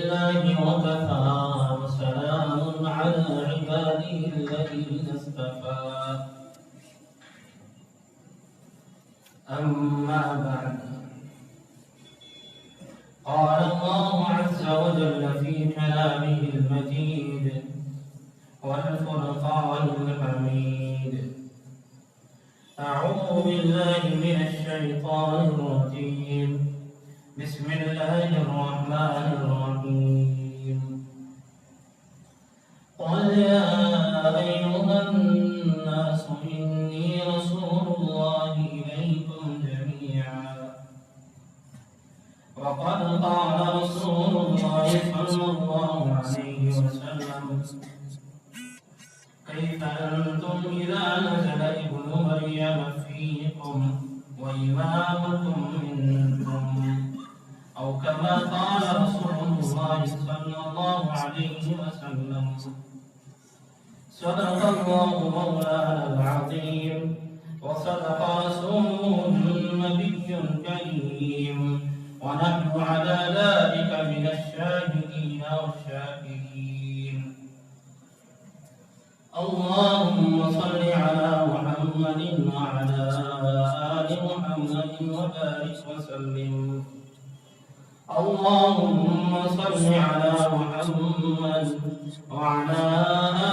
لله وكفى وسلام على عباده الذين اصطفى أما بعد قال الله عز وجل في كلامه المجيد والفرقان الحميد أعوذ بالله من الشيطان الرجيم بسم الله الرحمن الرحيم قل يا أيها الناس إني رسول الله إليكم جميعا وقد قال رسول الله صلى الله عليه وسلم كيف أنتم إذا نزل ابن مريم فيكم وإمامكم منكم أو كما قال رسول الله صلى الله عليه وسلم صدق الله مولانا العظيم وصدق رسوله النبي الكريم ونحن على ذلك من الشاهدين والشاكرين اللهم صل على محمد وعلى آل محمد وبارك وسلم اللهم صل على محمد وعلى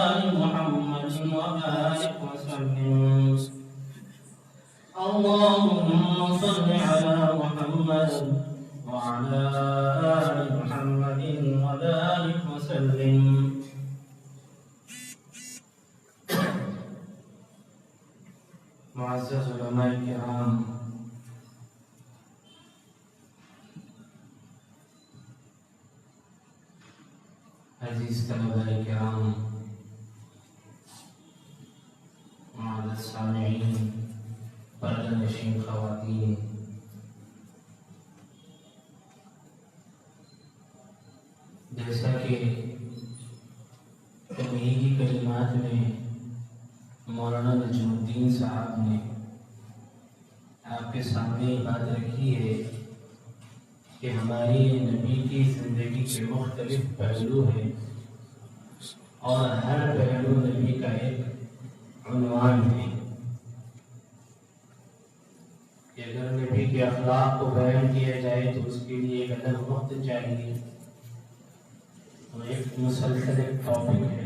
آل محمد وبارك وسلم اللهم صل على محمد وعلى آل محمد وبارك وسلم معزز علماء کرام، عزیز طلباء کرام، معزز سامعین، پردہ نشین خواتین، جیسا کہ تمہیدی کلمات میں مولانا نجم الدین صاحب نے آپ کے سامنے بات رکھی ہے کہ ہماری نبی کی زندگی کے مختلف پہلو ہیں اور ہر پہلو نبی کا ایک عنوان ہے کہ اگر نبی کے اخلاق کو بیان کیا جائے تو اس کے لیے ایک الگ وقت چاہیے اور ایک مسلسل ایک ٹاپک ہے۔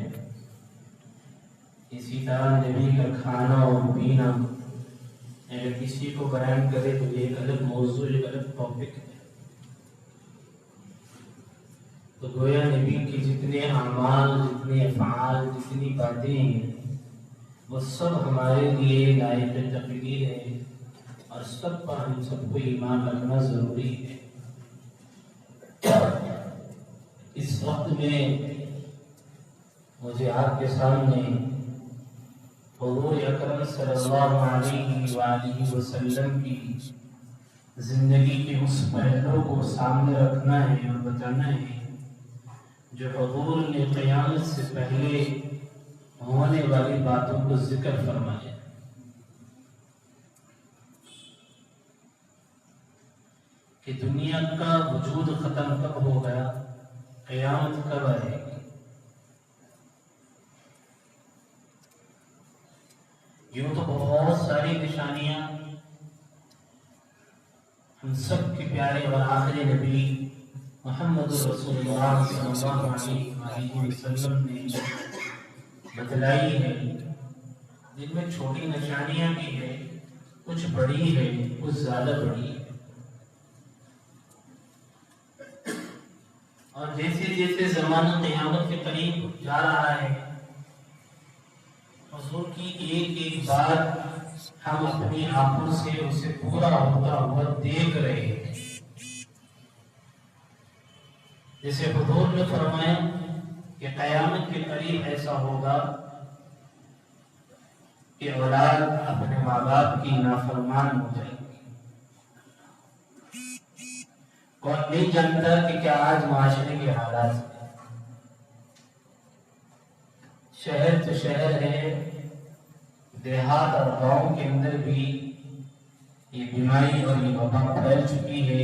اسی طرح نبی کا کھانا اور پینا اگر کسی کو بیان کرے تو یہ ایک الگ موضوع، ایک الگ ٹاپک ہے۔ تو گویا نبی کی جتنے اعمال، جتنے افعال، جتنی باتیں ہیں وہ سب ہمارے لیے لائق تقریر ہے اور سب پر ہم سب کو ایمان رکھنا ضروری ہے۔ اس وقت میں مجھے آپ کے سامنے حضور اکرم صلی اللہ علیہ وآلہ وسلم کی زندگی کے اس پہلو کو سامنے رکھنا ہے اور بتانا ہے جو حضور نے قیامت سے پہلے ہونے والی باتوں کو ذکر فرمایا۔ کہ دنیا کا وجود ختم کب ہوگا، قیامت کب آئے گی۔ یوں تو بہت ساری نشانیاں ہم سب کے پیارے اور آخری نبی محمد رسول اللہ صلی اللہ علیہ وسلم نے بتلائی ہے، جن میں چھوٹی نشانیاں بھی ہیں، کچھ بڑی ہے، کچھ زیادہ بڑی ہے۔ اور جیسے جیسے زمانہ قیامت کے قریب جا رہا ہے، حضور کی ایک ایک بات ہم اپنی آنکھوں سے اسے پورا ہوتا ہوا دیکھ رہے ہیں۔ جیسے حضور نے فرمایا کہ قیامت کے قریب ایسا ہوگا کہ اولاد اپنے ماں باپ کی نافرمان ہو جائے گی۔ کون نہیں جانتا کہ کیا آج معاشرے کے حالات ہیں۔ شہر تو شہر ہے، دیہات اور گاؤں کے اندر بھی یہ بیماری اور یہ وبا پھیل چکی ہے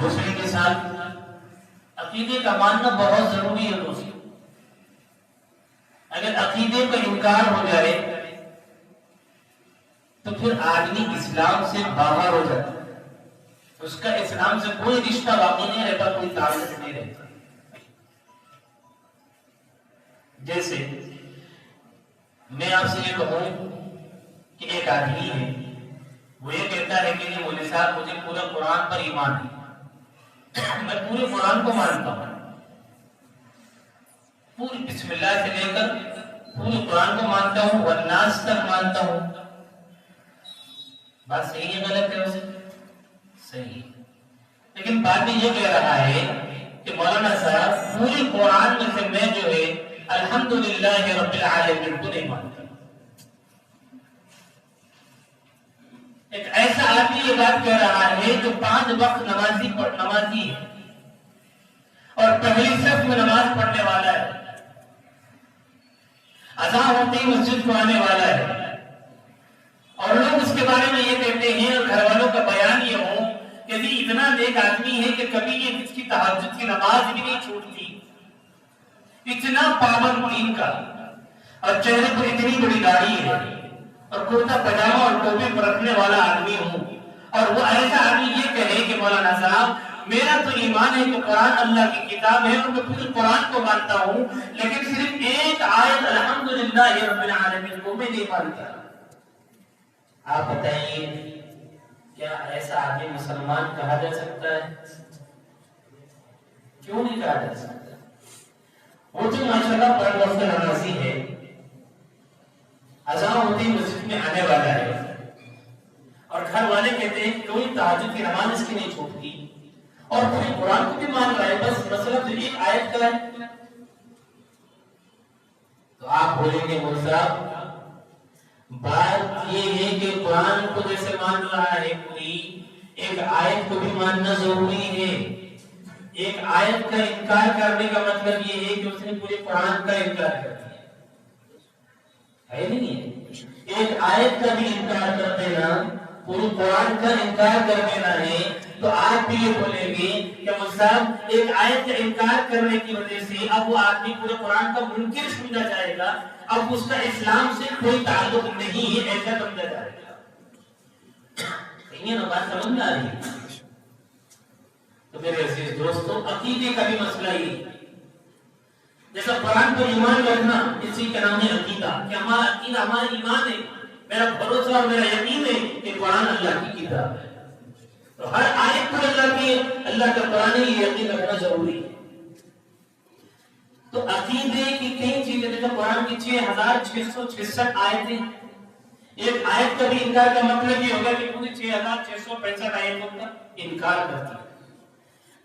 دوسرے کے ساتھ عقیدے کا ماننا بہت ضروری ہے دوستوں. اگر عقیدے کا انکار ہو جائے تو پھر آدمی اسلام سے باہر ہو جاتا ہے. اس کا اسلام سے کوئی رشتہ باقی نہیں رہتا، کوئی تعلق نہیں رہتا. جیسے میں آپ سے یہ کہوں کہ ایک آدمی ہے، وہ یہ کہتا ہے کہ نہیں مولوی صاحب مجھے پورا قرآن پر ایمان ہے، میں پورے قرآن کو مانتا ہوں، پوری بسم اللہ سے لے کر پورے قرآن کو مانتا ہوں، والناس تک مانتا ہوں. بات صحیح ہے غلط ہے؟ اسے صحیح ہے. لیکن بات میں یہ کہہ رہا ہے کہ مولانا صاحب پوری قرآن میں سے میں جو ہے الحمدللہ رب العالمین کو نہیں مانتا. ایک ایسا آدمی یہ بات کہہ رہا ہے جو 5 وقت نمازی ہے اور پہلی صف میں نماز پڑھنے والا ہے، اذان ہوتے ہی مسجد کو آنے والا ہے، اور لوگ اس کے بارے میں یہ کہتے ہیں اور گھر والوں کا بیان یہ ہو کہ جی اتنا نیک آدمی ہے کہ کبھی یہ اس کی تہجد کی نماز بھی نہیں چھوٹتی، اتنا پابند دین کا، اور چہرے پر اتنی بڑی داڑھی ہے اور کرتا پجامہ اور ٹوپی پر رکھنے والا آدمی ہوں، اور وہ ایسا آدمی یہ کہے کہ مولانا صاحب میرا تو ایمان ہے کہ قرآن اللہ کی کتاب ہے اور میں پورے قرآن کو مانتا ہوں، لیکن صرف ایک آیت الحمدللہ رب العالمین کو میں نہیں مانتا. آپ بتائیے کیا ایسا آدمی مسلمان کہا جا سکتا ہے؟ کیوں نہیں کہا جا سکتا؟ وہ جو ماشاءاللہ پڑھ وقت نمازی ہے، اذان ہوتی مسجد میں آنے والا ہے، اور گھر والے کہتے ہیں کہ کوئی تہجد کی نماز اس کی نہیں چھوٹتی، اور پھر قرآن کو بھی مان رہا ہے، بس مسئلہ تو ایک آیت کا ہے. تو آپ بولیں گے مولوی صاحب بات یہ ہے کہ قرآن کو جیسے مان رہا ہے پوری، ایک آیت کو بھی ماننا ضروری ہے. ایک آیت کا انکار کرنے کا مطلب یہ ہے کہ اس نے پورے قرآن کا انکار کر دیا ہے نہیں ہے. ایک آیت کا بھی انکار کر دینا، پورے قرآن کا انکار کر دینا ہے. تو آپ بھی یہ بولیں گے کہ مصعب ایک آیت کا انکار کرنے کی وجہ سے اب وہ آدمی پورے قرآن کا منکر سمجھا جائے گا، اب اس کا اسلام سے کوئی تعلق نہیں ہے ایسا سمجھا جائے گا. یہ بات سمجھ میں آ رہی ہے؟ تو میرے عزیز دوستو عقیدے کا بھی مسئلہ ہی جیسا قرآن پر ایمان رکھنا اسی کا نام ہے عقیدہ، کہ ہمارا عقیدہ ہمارا ایمان ہے، میرا بھروسہ اور میرا یقین ہے کہ قرآن اللہ کی کتاب ہے. تو ہر آیت پر اللہ کا قرآن ہی یقین رکھنا ضروری ہے. تو عقیدے کی کئی چیزیں جیسے قرآن کی 6666 آیتیں، ایک آیت کا بھی انکار کا مطلب یہ ہوگا کہ پوری 6665 آیتوں کا انکار کرتی ہے.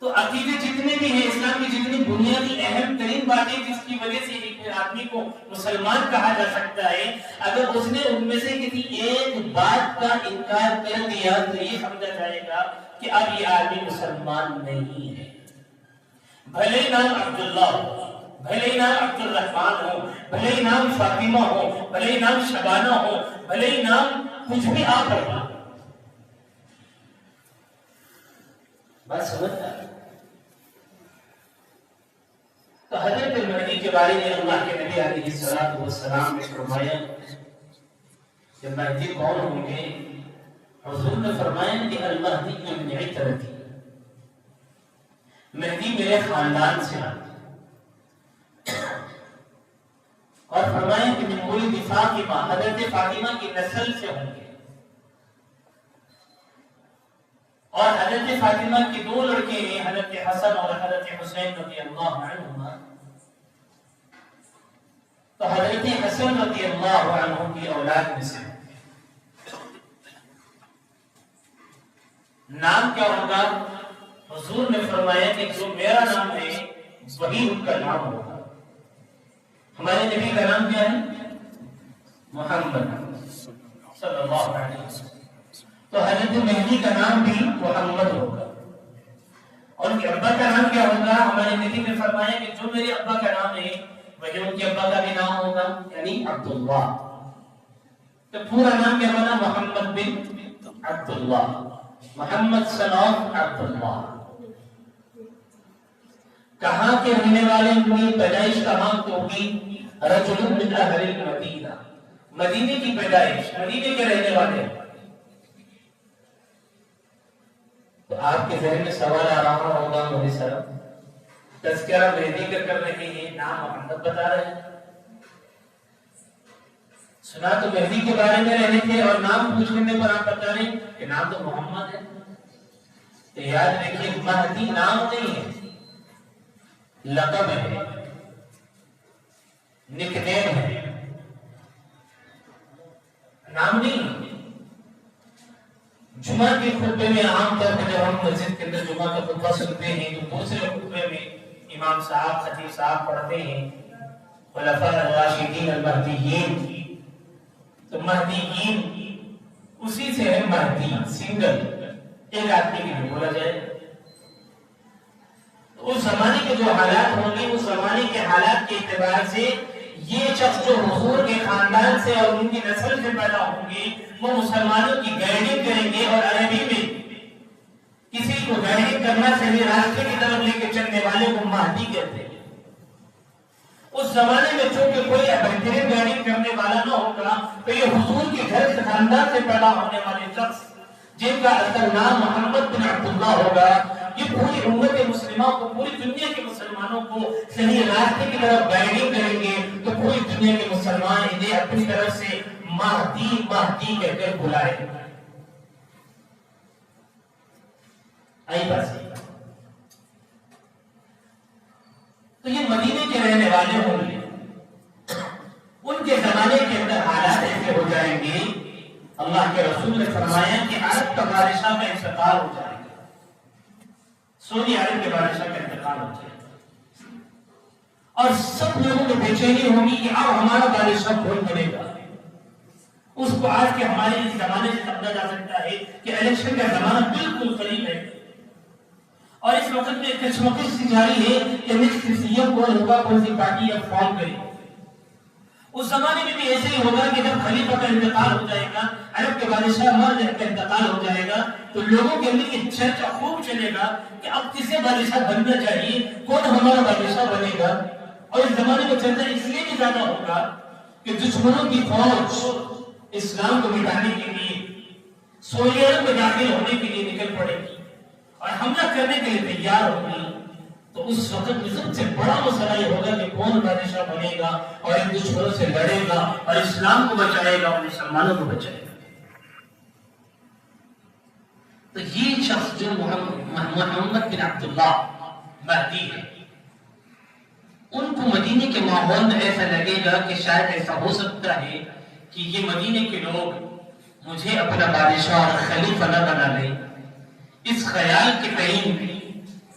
تو عقیدے جتنے بھی ہیں اسلام کی جتنی بنیادی اہم ترین باتیں جس کی وجہ سے ایک آدمی کو مسلمان کہا جا سکتا ہے، اگر اس نے ان میں سے کسی ایک بات کا انکار کر دیا تو یہ سمجھا جائے گا کہ اب یہ آدمی مسلمان نہیں ہے. بھلے نام عبداللہ ہو، بھلے نام عبد الرحمن ہو، بھلے نام فاطمہ ہو، بھلے نام شبانہ ہو، بھلے نام کچھ بھی آپ رکھا. بس سمجھتا ہے. تو حضرت مہدی کے بارے میں اللہ کے نبی علیہ الصلوۃ والسلام نے فرمایا کہ مہدی کون ہوں گے؟ حضور نے فرمایا کہ المہدی ابن عترتی، مہدی میرے خاندان سے اور فرمایا کہ من ولد فاطمہ، حضرت فاطمہ کی نسل سے ہوں گے. اور حضرت فاطمہ کی 2 لڑکے ہیں، حضرت حسن اور حضرت حسین رضی اللہ عنہما. تو حضرت حسن رضی اللہ عنہ کی اولاد میں سے نام کیا ہوگا؟ حضور نے فرمایا کہ جو میرا نام ہے وہی ان کا نام ہوگا. ہمارے نبی کا نام کیا ہے؟ محمد صلی اللہ علیہ وسلم. تو حضرت مہدی کا نام بھی محمد ہوگا. اور ان کے ابا کا نام کیا ہوگا؟ ہمارے نبی نے فرمایا کہ جو میرے ابا کا نام ہے وہی ان کے ابا کا بھی نام ہوگا، یعنی عبداللہ. تو پورا نام کیا ہوگا؟ محمد بن عبداللہ، محمد صلی اللہ عبداللہ. کہاں کے رہنے والے ہوئی، پیدائش کہاں کی ہوگی؟ رجل من اہل المدینہ، مدینے کی پیدائش، مدینے کے رہنے والے. تو آپ کے ذہن میں سوال آ رہا ہوگا مودی صاحب، تذکرہ مہدی کا کر رہے ہیں، نام محمد بتا رہے ہیں. سنا تو مہدی کے بارے میں رہے تھے اور نام پوچھنے پر آپ بتا رہے ہیں کہ نام تو محمد ہے. تو یاد رکھیے مہدی نام نہیں ہے، لقب ہے، نک نیم ہے، نام نہیں. جمعہ کے خطبے میں عام طور پر جب ہم مسجد کے اندر جمعہ کا خطبہ سنتے ہیں تو دوسرے خطبے میں امام صاحب خطیب صاحب پڑھتے ہیں خلفاء الراشدین المہدیین. تو مہدیین اسی سے ہے مہدی، سنگل ایک آدمی کے لیے بولا جائے. اس زمانے کے جو حالات ہوں گے، اس زمانے کے حالات کے اعتبار سے یہ شخص جو حضور کے خاندان سے اور ان کی نسل سے پیدا ہوں گے وہ مسلمانوں کی گائیڈنگ کریں گے، اور عربی میں کسی کو گائیڈنگ کرنا صحیح راستے کی طرف لے کے چلنے والے کو مہدی کہتے ہیں. اس زمانے میں چونکہ کوئی بہترین گائیڈنگ کرنے والا نہ ہوگا تو یہ حضور کے گھر سے خاندان سے پیدا ہونے والے شخص جن کا اصل نام محمد بن عبداللہ ہوگا، یہ پوری امت مسلمہ کو، پوری دنیا کے مسلمانوں کو صحیح راستے کی طرف گائیڈنگ کریں گے. تو پوری دنیا کے مسلمان انہیں اپنی طرف سے مہدی مہدی کہہ کر بلائیں گے. تو یہ مدینے کے رہنے والے ہوں گے، ان کے زمانے کے اندر حالات ایسے ہو جائیں گے. اللہ کے رسول نے فرمایا کہ عرب کا بادشاہ کا انتقال ہو جائے گا، سعودی عرب کے بادشاہ کا انتقال ہو جائے گا، اور سب لوگوں کو بے چینی ہوگی کہ اب ہمارا بادشاہ کون بنے گا. اس کو آج کے ہمارے اس زمانے سے سمجھا جا سکتا ہے کہ الیکشن کا زمانہ بالکل قریب ہے، اور اس وقت میں کشمکش سی جاری ہے کہ نیکسٹ سی ایم کون ہوگا، کون سی پارٹی اب فارم کرے. اس زمانے میں بھی ایسے ہی ہوگا کہ جب خلیفہ کا انتقال ہو جائے گا، عرب کے بادشاہ مر جائے کا انتقال ہو جائے گا، تو لوگوں کے اندر یہ چرچا خوب چلے گا کہ اب کسے بادشاہ بننا چاہیے، کون ہمارا بادشاہ بنے گا. اور اس زمانے میں چرچا اس لیے بھی زیادہ ہوگا کہ دشمنوں کی فوج اسلام کو مٹانے کے لیے سعودی عرب میں داخل ہونے کے لیے نکل پڑے گی اور حملہ کرنے کے لیے تیار ہوگی. تو اس وقت میں سب سے بڑا مسئلہ یہ ہوگا کہ کون بادشاہ بنے گا اور ان دشمنوں سے لڑے گا اور اسلام کو بچائے گا اور مسلمانوں کو بچائے گا. تو یہ شخص جو محمد بن عبداللہ مہدی ہے، ان کو مدینے کے ماحول میں ایسا لگے گا کہ شاید ایسا ہو سکتا ہے کہ یہ مدینے کے لوگ مجھے اپنا بادشاہ اور خلیفہ نہ بنا لیں. اس خیال کے تئیں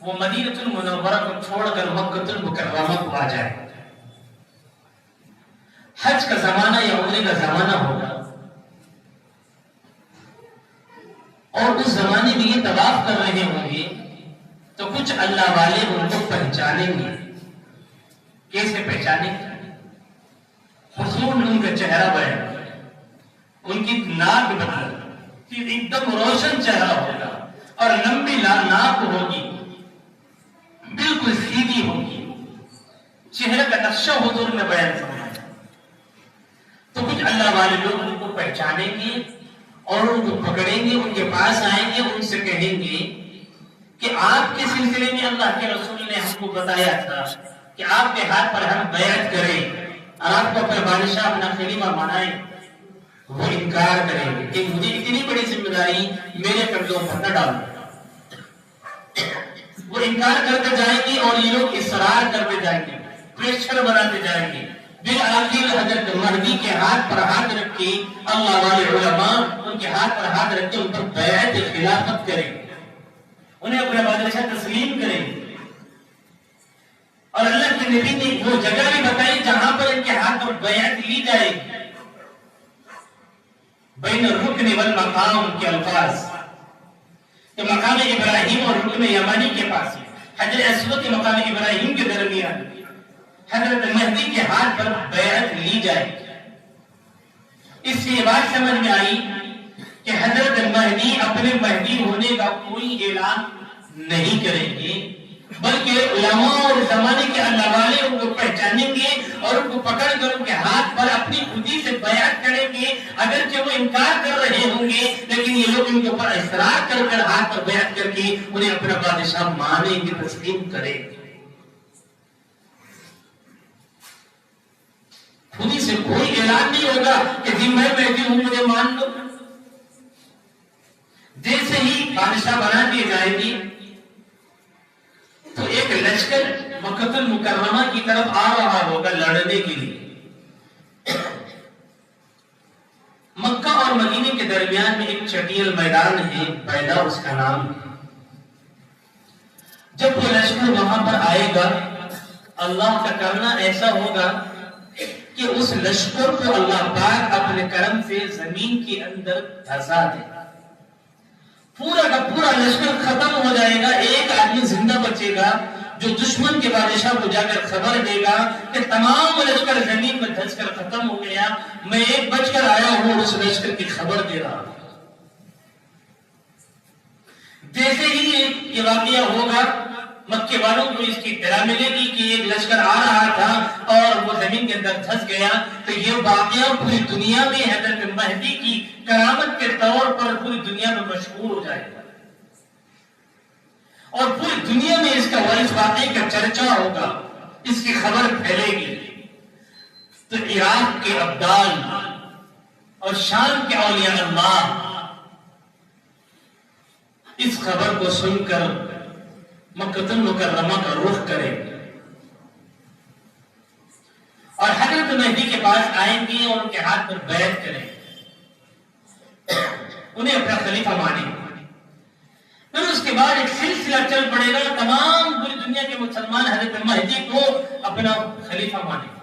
وہ مدینہ المنورہ کو چھوڑ کر مکہ المکرمہ کو آ جائے. حج کا زمانہ یا عمرے کا زمانہ ہوگا، اور اس زمانے میں یہ طواف کر رہے ہوں گے تو کچھ اللہ والے ان کو پہچانیں گے. کیسے پہچانیں گے؟ حسن ان کا چہرہ بیان، ان کی ناک بدل کہ ایک دم روشن چہرہ ہوگا اور لمبی ناک ہوگی، بالکل سیدھی ہوگی، چہرے کا نقشہ حضور میں بیان فرمایا. تو کچھ اللہ والے لوگ ان کو پہچانیں گے اور ان کو پکڑیں گے، ان کے پاس آئیں گے، ان سے کہیں گے کہ آپ کے سلسلے میں اللہ کے رسول نے ہم کو بتایا تھا کہ آپ کے ہاتھ پر ہم بیعت کریں اور آپ کو اپنا بادشاہ اپنا خلیفہ بنائیں. وہ انکار کریں گے کہ مجھے اتنی بڑی ذمہ داری میرے کندھوں پر نہ ڈالو. وہ انکار کرتے جائیں گے اور یہ لوگ اصرار کرتے جائیں گے، پریشر بناتے جائیں گے. بالآخر حضرت مہدی کے ہاتھ پر ہاتھ رکھ کے اللہ والے علماء ان کے ہاتھ پر ہاتھ رکھ کے ان پر بیعت خلافت کریں گے، انہیں اپنا بادشاہ تسلیم کریں گے. اور اللہ کے نبی نے وہ جگہ بھی بتائی جہاں پر ان کے ہاتھ پر بیعت لی جائے گی. بین الرکن والمقام کے الفاظ کہ مقام ابراہیم اور رکن یمانی کے پاس ہے، حجر اسود کے مقام ابراہیم کے درمیان حضرت مہدی کے ہاتھ پر بیعت لی جائے. اس سے یہ بات سمجھ میں آئی کہ حضرت مہدی اپنے مہدی ہونے کا کوئی اعلان نہیں کریں گے، بلکہ علماء اور زمانے کے اللہ والے ان کو پہچانیں گے اور ان کو پکڑ کر ان کے ہاتھ پر اپنی خودی سے بیعت کریں گے، اگرچہ وہ انکار کر رہے ہوں گے لیکن یہ لوگ ان کے اوپر اصرار کر کر ہاتھ پر بیعت کر کے انہیں اپنا بادشاہ مانیں گے، تسلیم کریں گے۔ خودی سے کوئی اعلان نہیں ہوگا کہ جی میں مہدی ہوں مجھے مان لو۔ جیسے ہی بادشاہ بنا دیے جائیں گی تو ایک لشکر مکہ المکرمہ کی طرف آ رہا ہوگا لڑنے کے لیے۔ مکہ اور مدینے کے درمیان میں ایک چٹیل میدان ہے، بیدا اس کا نام ہے۔ جب وہ لشکر وہاں پر آئے گا، اللہ کا کرنا ایسا ہوگا کہ اس لشکر کو اللہ پاک اپنے کرم سے زمین کے اندر دھسا دے، پورا کا پورا لشکر ختم ہو جائے گا، ایک آدمی زندہ بچے گا جو دشمن کے بادشاہ کو جا کر خبر دے گا کہ تمام لشکر زمین میں دھس کر ختم ہو گیا، میں ایک بچ کر آیا ہوں، اس لشکر کی خبر دے رہا ہوں۔ جیسے ہی یہ واقعہ ہوگا، مکے والوں کو اس کی اطلاع ملے گی کہ ایک لشکر آ رہا تھا اور وہ زمین کے اندر دھس گیا، تو یہ واقعہ پوری دنیا میں حضرت مہدی کی کرامت کے طور پر پوری دنیا میں مشہور ہو جائے گا اور پوری دنیا میں اس کا اس واقعے کا چرچا ہوگا، اس کی خبر پھیلے گی۔ تو عراق کے ابدال اور شام کے اولیاء اللہ اس خبر کو سن کر مکہ المکرمہ کا رخ کریں گے اور حضرت مہدی کے پاس آئیں گے اور ان کے ہاتھ پر بیعت کریں گے، انہیں اپنا خلیفہ مانیں گے۔ پھر اس کے بعد ایک سلسلہ چل پڑے گا، تمام پوری دنیا کے مسلمان حضرت مہدی کو اپنا خلیفہ مانیں گے۔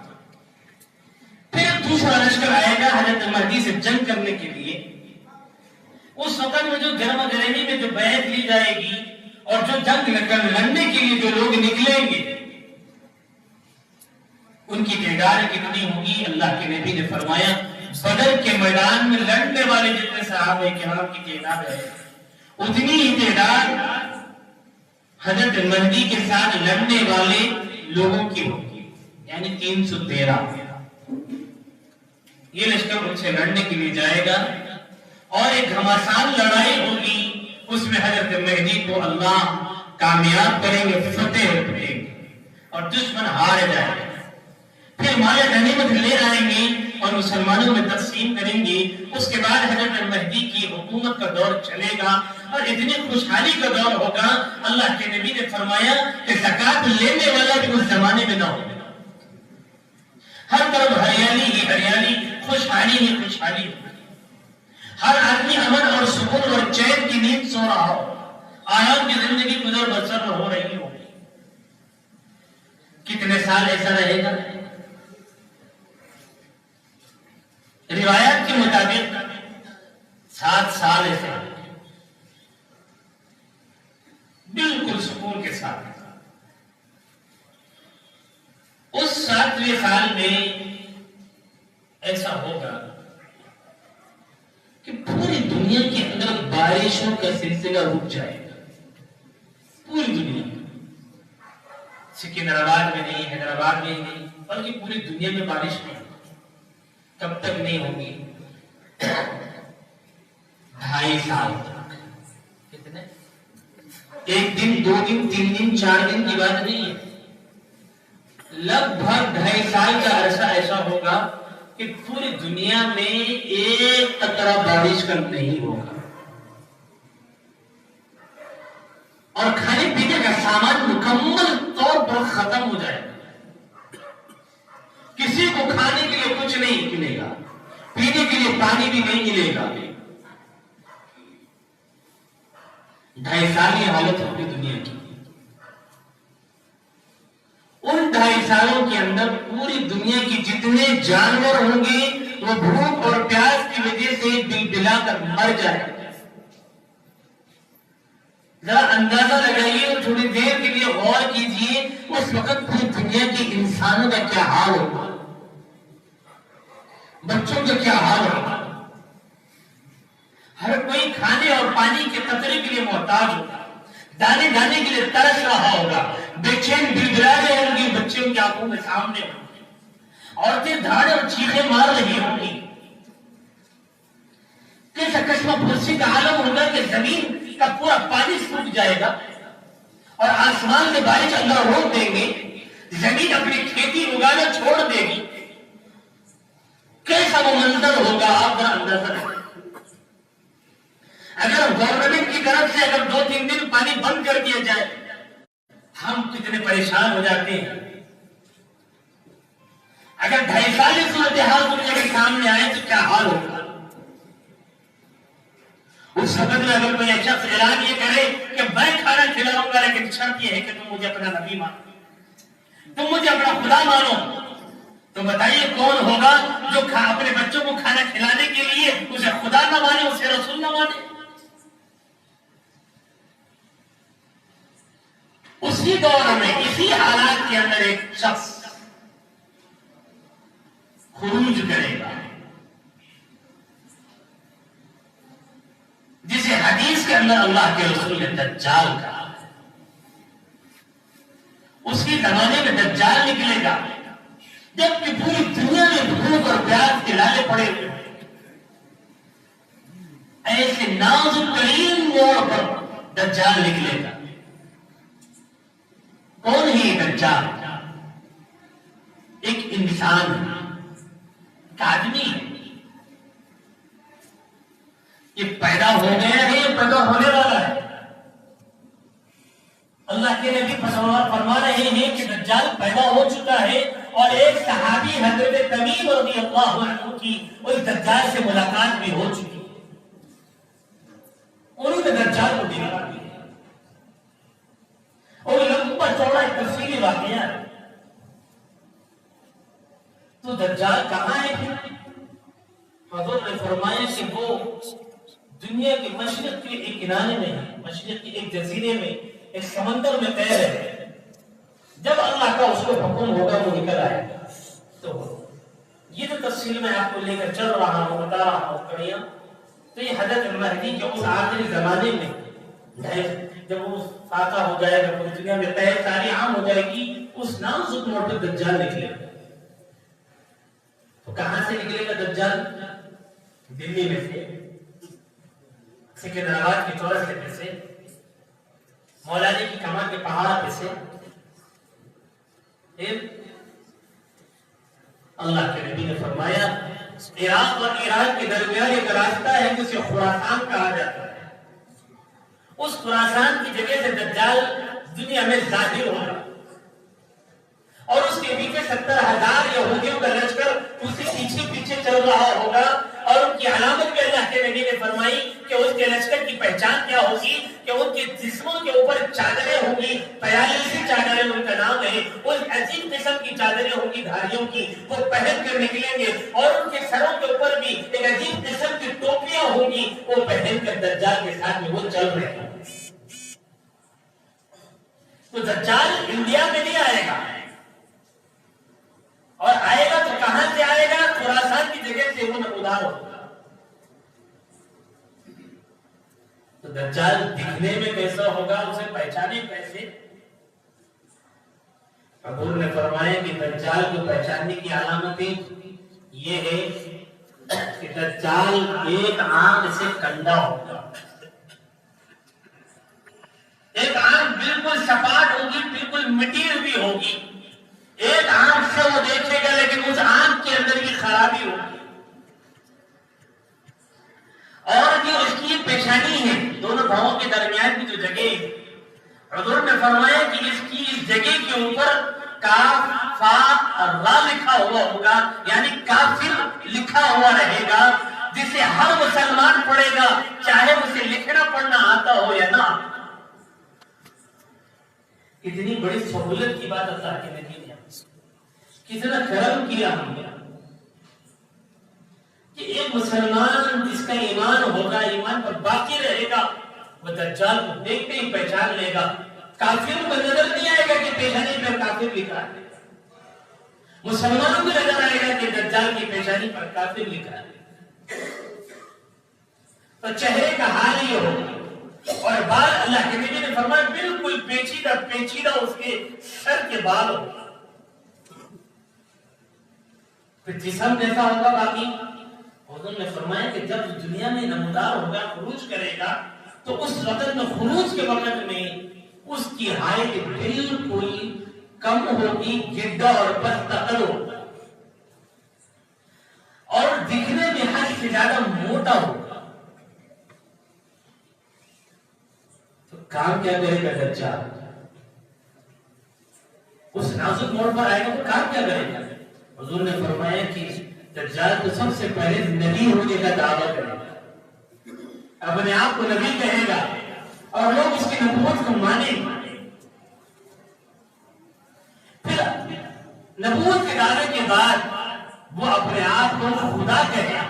پھر دوسرا لشکر آئے گا حضرت مہدی سے جنگ کرنے کے لیے۔ اس وقت میں جو گرما گرمی میں جو بیعت لی جائے گی اور جو جنگ لڑنے کے لیے جو لوگ نکلیں گے ان کی تعداد کتنی ہوگی؟ اللہ کے نبی نے فرمایا بدر کے میدان میں لڑنے والے جتنے صحابہ کرام کی تعداد ہے اتنی ہی تعداد حضرت مہدی کے ساتھ لڑنے والے لوگوں کی ہوگی، یعنی 313۔ یہ لشکر ان سے لڑنے کے لیے جائے گا اور ایک گھمسان لڑائی ہوگی، اس میں حضرت مہدی کو اللہ کامیاب کریں گے، فتح دیں گے اور دشمن ہار جائے گا۔ پھر مال غنیمت لے آئیں گے اور مسلمانوں میں تقسیم کریں گے۔ اس کے بعد حضرت مہدی کی حکومت کا دور چلے گا اور اتنی خوشحالی کا دور ہوگا، اللہ کے نبی نے فرمایا کہ زکات لینے والا بھی اس زمانے میں نہ ہوگا، ہر طرف ہریالی ہی ہریالی، خوشحالی ہی خوشحالی ہوگی، ہر آدمی امن اور سکون اور چین کی نیند سو رہا ہو، آرام کی زندگی گزر بسر ہو رہی ہوگی۔ کتنے سال ایسا رہے گا؟ روایات کے مطابق 7 سال ایسے بالکل سکون کے ساتھ۔ اس 7ویں سال میں ایسا ہوگا کہ پوری دنیا کے اندر بارشوں کا سلسلہ رک جائے گا، پوری دنیا میں، سکندرآباد میں نہیں، حیدرآباد میں نہیں، بلکہ پوری دنیا میں بارش نہیں ہوگی۔ کب تک نہیں ہوگی؟ 2.5 سال تک۔ کتنے؟ 1 دن 2 دن 3 دن 4 دن کی بات نہیں ہے، لگ بھگ 2.5 سال کا عرصہ ایسا ہوگا کہ پوری دنیا میں ایک قطرہ بارش کا نہیں ہوگا اور کھانے پینے کا سامان مکمل طور پر ختم ہو جائے گا۔ کسی کو کھانے کے لیے کچھ نہیں ملے گا، پینے کے لیے پانی بھی نہیں ملے گا۔ 2.5 سال کی حالت ہوگی دنیا کی۔ ان 2.5 سالوں کے اندر پوری دنیا کی جتنے جانور ہوں گے وہ بھوک اور پیاس کی وجہ سے بلبلا کر مر جائے گا۔ ذرا اندازہ لگائیے اور تھوڑی دیر کے لیے غور کیجئے اس وقت پوری دنیا کے انسانوں کا کیا حال ہوگا، بچوں کا کیا حال ہوگا۔ ہر کوئی کھانے اور پانی کے قطرے کے لیے محتاج ہوگا، دانے دانے کے لیے ترس رہا ہوگا، بے چین بلبلائیں ہوں گی، بچے ان کی آنکھوں کے سامنے ہوں گے، عورتیں دھاڑے اور چیخیں مار رہی ہوں گی، کیسا کشمہ پھرسی کا عالم ہوگا کہ زمین کا پورا پانی سوکھ جائے گا اور آسمان سے بارش اللہ روک دیں گے، زمین اپنی کھیتی اگانا چھوڑ دے گی، کیسا وہ منظر ہوگا آپ ذرا اندازہ کریں۔ اگر گورنمنٹ کی طرف سے اگر 2-3 دن پانی بند کر دیا جائے ہم کتنے پریشان ہو جاتے ہیں۔ اگر 2.5 سال کی صورتحال دنیا کے سامنے آئے تو کیا حال ہوگا؟ اس وقت میں اگر کوئی شخص اعلان یہ کرے کہ میں کھانا کھلاؤں گا لیکن شرط یہ ہے کہ تم مجھے اپنا نبی مانو، تم مجھے اپنا خدا مانو، تو بتائیے کون ہوگا جو اپنے بچوں کو کھانا کھلانے کے لیے اسے خدا نہ مانے، اسے رسول نہ مانے؟ اسی دور میں اسی حالات کے اندر ایک شخص خروج کرے گا جسے حدیث کے اندر اللہ کے رسول نے دجال کہا۔ اس کی زمانے میں دجال نکلے گا جبکہ پوری دنیا میں بھوک اور پیاس کے لالے پڑے ہوئے، ایسے نازک ترین موڑ پر دجال نکلے گا۔ کون ہے یہ دجال؟ ایک انسان ہے، ایک آدمی ہے۔ یہ پیدا ہو گیا ہے، یہ پیدا ہونے والا ہے۔ اللہ کے نبی فرما رہے ہیں کہ دجال پیدا ہو چکا ہے، اور ایک صحابی حضرت تمیم رضی اللہ عنہ کی اس دجال سے ملاقات بھی ہو چکی ہے، انہوں نے دجال کو دیکھا بھی ہے، اور لمبا چوڑا ایک تفصیلی واقعہ ہے۔ تو دجال کہاں ہے؟ حضور نے فرمایا کہ وہ دنیا کے مشرق کے ایک کنارے میں ہے، مشرق کے ایک جزیرے میں، ایک سمندر میں تیر ہے۔ جب اللہ کا اس کو حکم ہوگا وہ نکل آئے گا۔ تو یہ جو تفصیل میں آپ کو لے کر چل رہا ہوں، بتا رہا ہوں کڑیاں، تو یہ حضرت مہدی کے اس آخری زمانے میں جب وہ فاتح ہو جائے گا، پوری دنیا میں تیر ساری عام ہو جائے گی، اس نازک موڑ پر دجال نکلے گا۔ تو کہاں سے نکلے گا دجال؟ دلی میں سے، سکندرآباد کی چورس پہ سے، مولانا کی کمان کے پہاڑ پہ سے، پھر اللہ کے نبی نے فرمایا عراق اور ایران کے درمیان ایک راستہ ہے جسے خراسان کہا جاتا ہے، اس خراسان کی جگہ سے دجال دنیا میں ظاہر ہوگا، اور اس کے پیچھے 70,000 یہودیوں کا لشکر اسی پیچھے چل رہا ہوگا، اور ان کی علامت بھی اللہ کے نبی نے فرمائی کہ اس کے لشکر کی پہچان کیا ہوگی کہ ان کے جسموں کے اوپر چادریں ہوں گی، 42 چادریں ان کا نام ہے، اس عجیب قسم کی چادریں ہوں گی دھاریوں کی، وہ پہن کر نکلیں گے، اور ان کے سروں کے اوپر بھی ایک عجیب قسم کی ٹوپیاں ہوں گی، وہ پہن کر دجال کے ساتھ میں وہ چل رہے ہیں۔ تو دجال انڈیا میں نہیں آئے گا، اور آئے گا تو کہاں سے آئے گا؟ خراسان کی جگہ سے وہ نمودار ہوگا۔ تو دجال دکھنے میں کیسا ہوگا، اسے پہچانے کیسے؟ حضور نے فرمایا کہ دجال کو پہچاننے کی علامتیں یہ ہے کہ دجال ایک آنکھ سے کنڈا ہوگا، ایک آنکھ بالکل سپاٹ ہوگی، بالکل مٹی ہوئی ہوگی، ایک آنکھ سے وہ دیکھے گا لیکن اس آنکھ کے اندر کی خرابی ہوگی، اور جو اس کی پیشانی ہے دونوں بھاؤں کے درمیان کی جو جگہ ہے، حضور نے فرمایا کہ اس کی اس جگہ کے اوپر کاف فا اور را لکھا ہوا ہوگا، یعنی کافر لکھا ہوا رہے گا، جسے ہر مسلمان پڑھے گا چاہے اسے لکھنا پڑھنا آتا ہو یا نہ۔ کتنی بڑی سہولت کی بات اللہ کے نبی نے، کتنا کرم کیا ہم نے کہ ایک مسلمان جس کا ایمان ہوگا، ایمان پر باقی رہے گا، وہ دجال کو دیکھتے ہی پہچان لے گا۔ کافر کو نظر نہیں آئے گا کہ پیشانی پر کافر لکھا ہے، مسلمانوں کو نظر آئے گا کہ دجال کی پیشانی پر کافر لکھا ہے۔ تو چہرے کا حال یہ ہوگا، اور بال اللہ کے نبی نے فرمایا بالکل پیچیدہ پیچیدہ اس کے سر کے بال ہو، پھر جسم جیسا ہوگا باقی. حضور نے فرمایا کہ جب دنیا میں نمودار ہوگا، خروج کرے گا، تو اس وقت میں خروج کے وقت میں اس کی ہائٹ بالکل کم ہوگی، گڈا اور پستقل ہوگا، اور دکھنے میں حد سے زیادہ موٹا ہوگا. تو کام کیا کرے گا دجال؟ اس نازک موڑ پر آئے گا تو کام کیا کرے گا؟ حضور نے فرمایا کہ دجال تو سب سے پہلے نبی ہونے کا دعویٰ کرے گا، اپنے آپ کو نبی کہے گا اور لوگ اس کی نبوت کو مانیں گے. پھر نبوت کے دعوے کے بعد وہ اپنے آپ کو خدا کہے گا.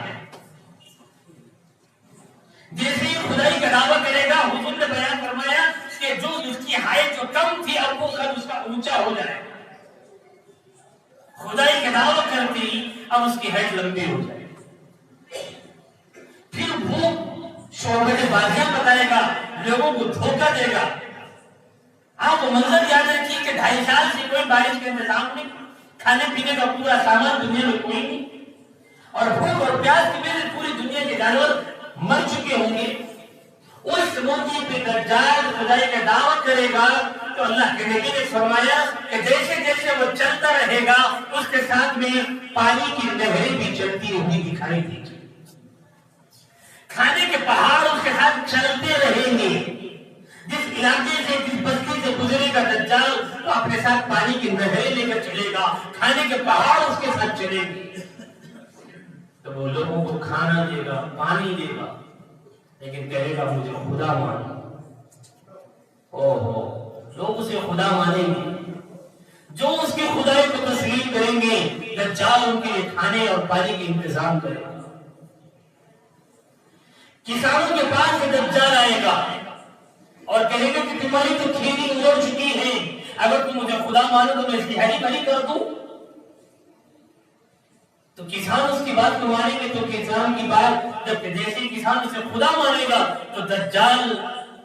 جیسے ہی خدائی کا دعویٰ کرے گا، حضور نے بیان فرمایا کہ جو اس کی ہائٹ جو کم تھی اب وہ قد اس کا اونچا ہو جائے گا. خدائی کا دعویٰ کرتے ہی اب اس کی ہائٹ لمبی ہو جائے گی. پھر وہ شعبۂ بازیاں بتائے گا، لوگوں کو دھوکہ دے گا. آپ وہ منظر یاد رکھیے کہ 2.5 سال سے کوئی بارش کا انتظام نہیں، کھانے پینے کا پورا سامان دنیا میں کوئی نہیں، اور بھوک اور پیاس کی وجہ سے پوری دنیا کے جانور مر چکے ہوں گے. اس موقع پہ دجال خدائی کا دعوت کرے گا تو اللہ کے نبی نے فرمایا کہ جیسے جیسے وہ چلتا رہے گا اس کے ساتھ میں پانی کی نہریں بھی چلتی ہوئی دکھائی دے گی. کھانے کے پہاڑ اس کے ساتھ چلتے رہیں گے. جس علاقے سے جس بستی سے گزرے گا دجال تو اپنے ساتھ پانی کی نہریں لے کر چلے گا، کھانے کے پہاڑ اس کے ساتھ چلیں گے. تو وہ لوگوں کو کھانا دے گا، پانی دے گا، لیکن کہے گا مجھے خدا مانو. لوگ اسے خدا مانیں گے. جو اس کی خدائی کو تسلیم کریں گے دجال ان کے لیے کھانے اور پانی کے انتظام کرے گا. کسانوں کے پاس سے دجال آئے گا اور کہے گا کہ تمہاری تو کھیتی اجڑ چکی ہے، اگر تم مجھے خدا مانو تو میں اس کی ہری بھری کر دوں. تو کسان اس کی بات کو مانیں گے. تو کسان کی بات جب جیسے کسان اسے خدا مانے گا تو دجال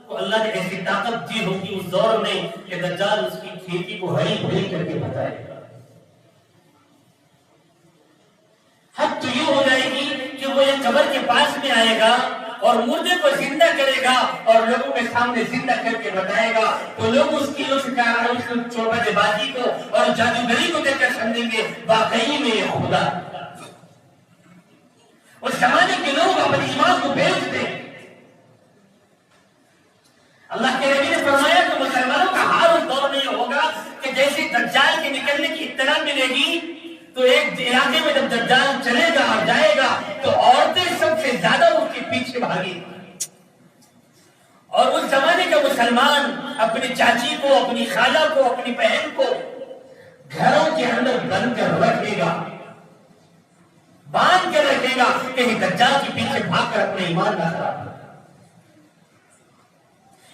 کو اللہ نے ایسی طاقت دی ہوگی اس دور میں کہ دجال اس کی کھیتی کو ہری بھری کر کے بتائے گا. حد تو یہ ہو جائے گی کہ وہ ایک قبر کے پاس میں آئے گا اور مردے کو زندہ کرے گا اور لوگوں کے سامنے زندہ کر کے بتائے گا. تو لوگ اس کی چوبہ بازی کو اور جادوگری کو دیکھ کر سمجھیں گے واقعی میں یہ خدا. اس زمانے کے لوگ اپنے ایمان کو بیچتے. اللہ کے نبی نے فرمایا کہ مسلمانوں کا حال اس دور میں یہ ہوگا کہ جیسے دجال کے نکلنے کی اطلاع ملے گی تو ایک علاقے میں جب دجال چلے گا اور جائے گا تو عورتیں سب سے زیادہ اس کے پیچھے بھاگیں. اور اس زمانے کا مسلمان اپنی چاچی کو، اپنی خالہ کو، اپنی بہن کو گھروں کے اندر بند کر رکھے گا، باندھ کر رکھے گا کہ دجال کے پیچھے بھاگ کر اپنے ایمان نہ خراب کرے.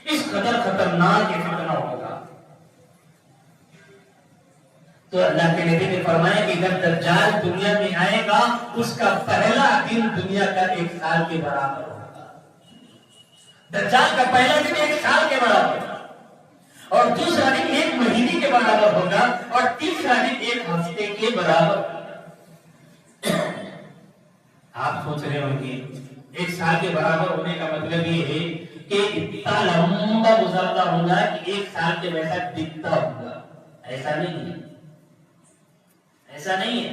اس قدر خطرناک یہ فتنہ ہوگا. تو اللہ کے نبی نے فرمایا کہ جب دجال دنیا میں آئے گا اس کا پہلا دن دنیا کا 1 سال کے برابر ہوگا. دجال کا پہلا دن 1 سال کے برابر ہوگا، اور دوسرا دن 1 مہینے کے برابر ہوگا، اور تیسرا دن 1 ہفتے کے برابر ہوگا. آپ سوچ رہے ہوں گے 1 سال کے برابر ہونے کا مطلب یہ ہے کہ اتنا لمبا گزرتا ہوگا کہ 1 سال کے ویسا دکھتا ہوگا. ایسا نہیں ہے، ایسا نہیں ہے.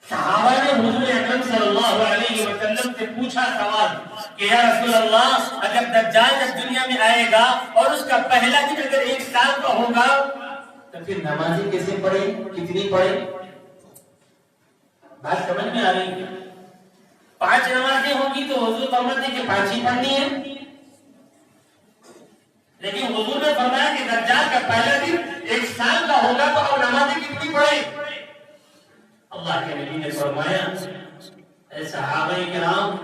صحابہ نے حضور اکرم صلی اللہ علیہ وسلم سے پوچھا سوال کہ یا رسول اللہ اگر دجال جب دنیا میں آئے گا اور اس کا پہلا دن اگر 1 سال کا ہوگا تو پھر نمازیں کیسے پڑھیں، کتنی پڑھیں؟ بات سمجھ میں آ رہی ہے؟ 5 نمازیں ہوں گی تو حضور فرماتے ہیں کہ 5 ہی پڑھنی ہے. لیکن حضور نے فرمایا کہ دجال کا پہلا دن 1 سال کا ہوگا تو اب نمازیں کتنی پڑھیں؟ اللہ کے نبی نے فرمایا اے صحابہ کرام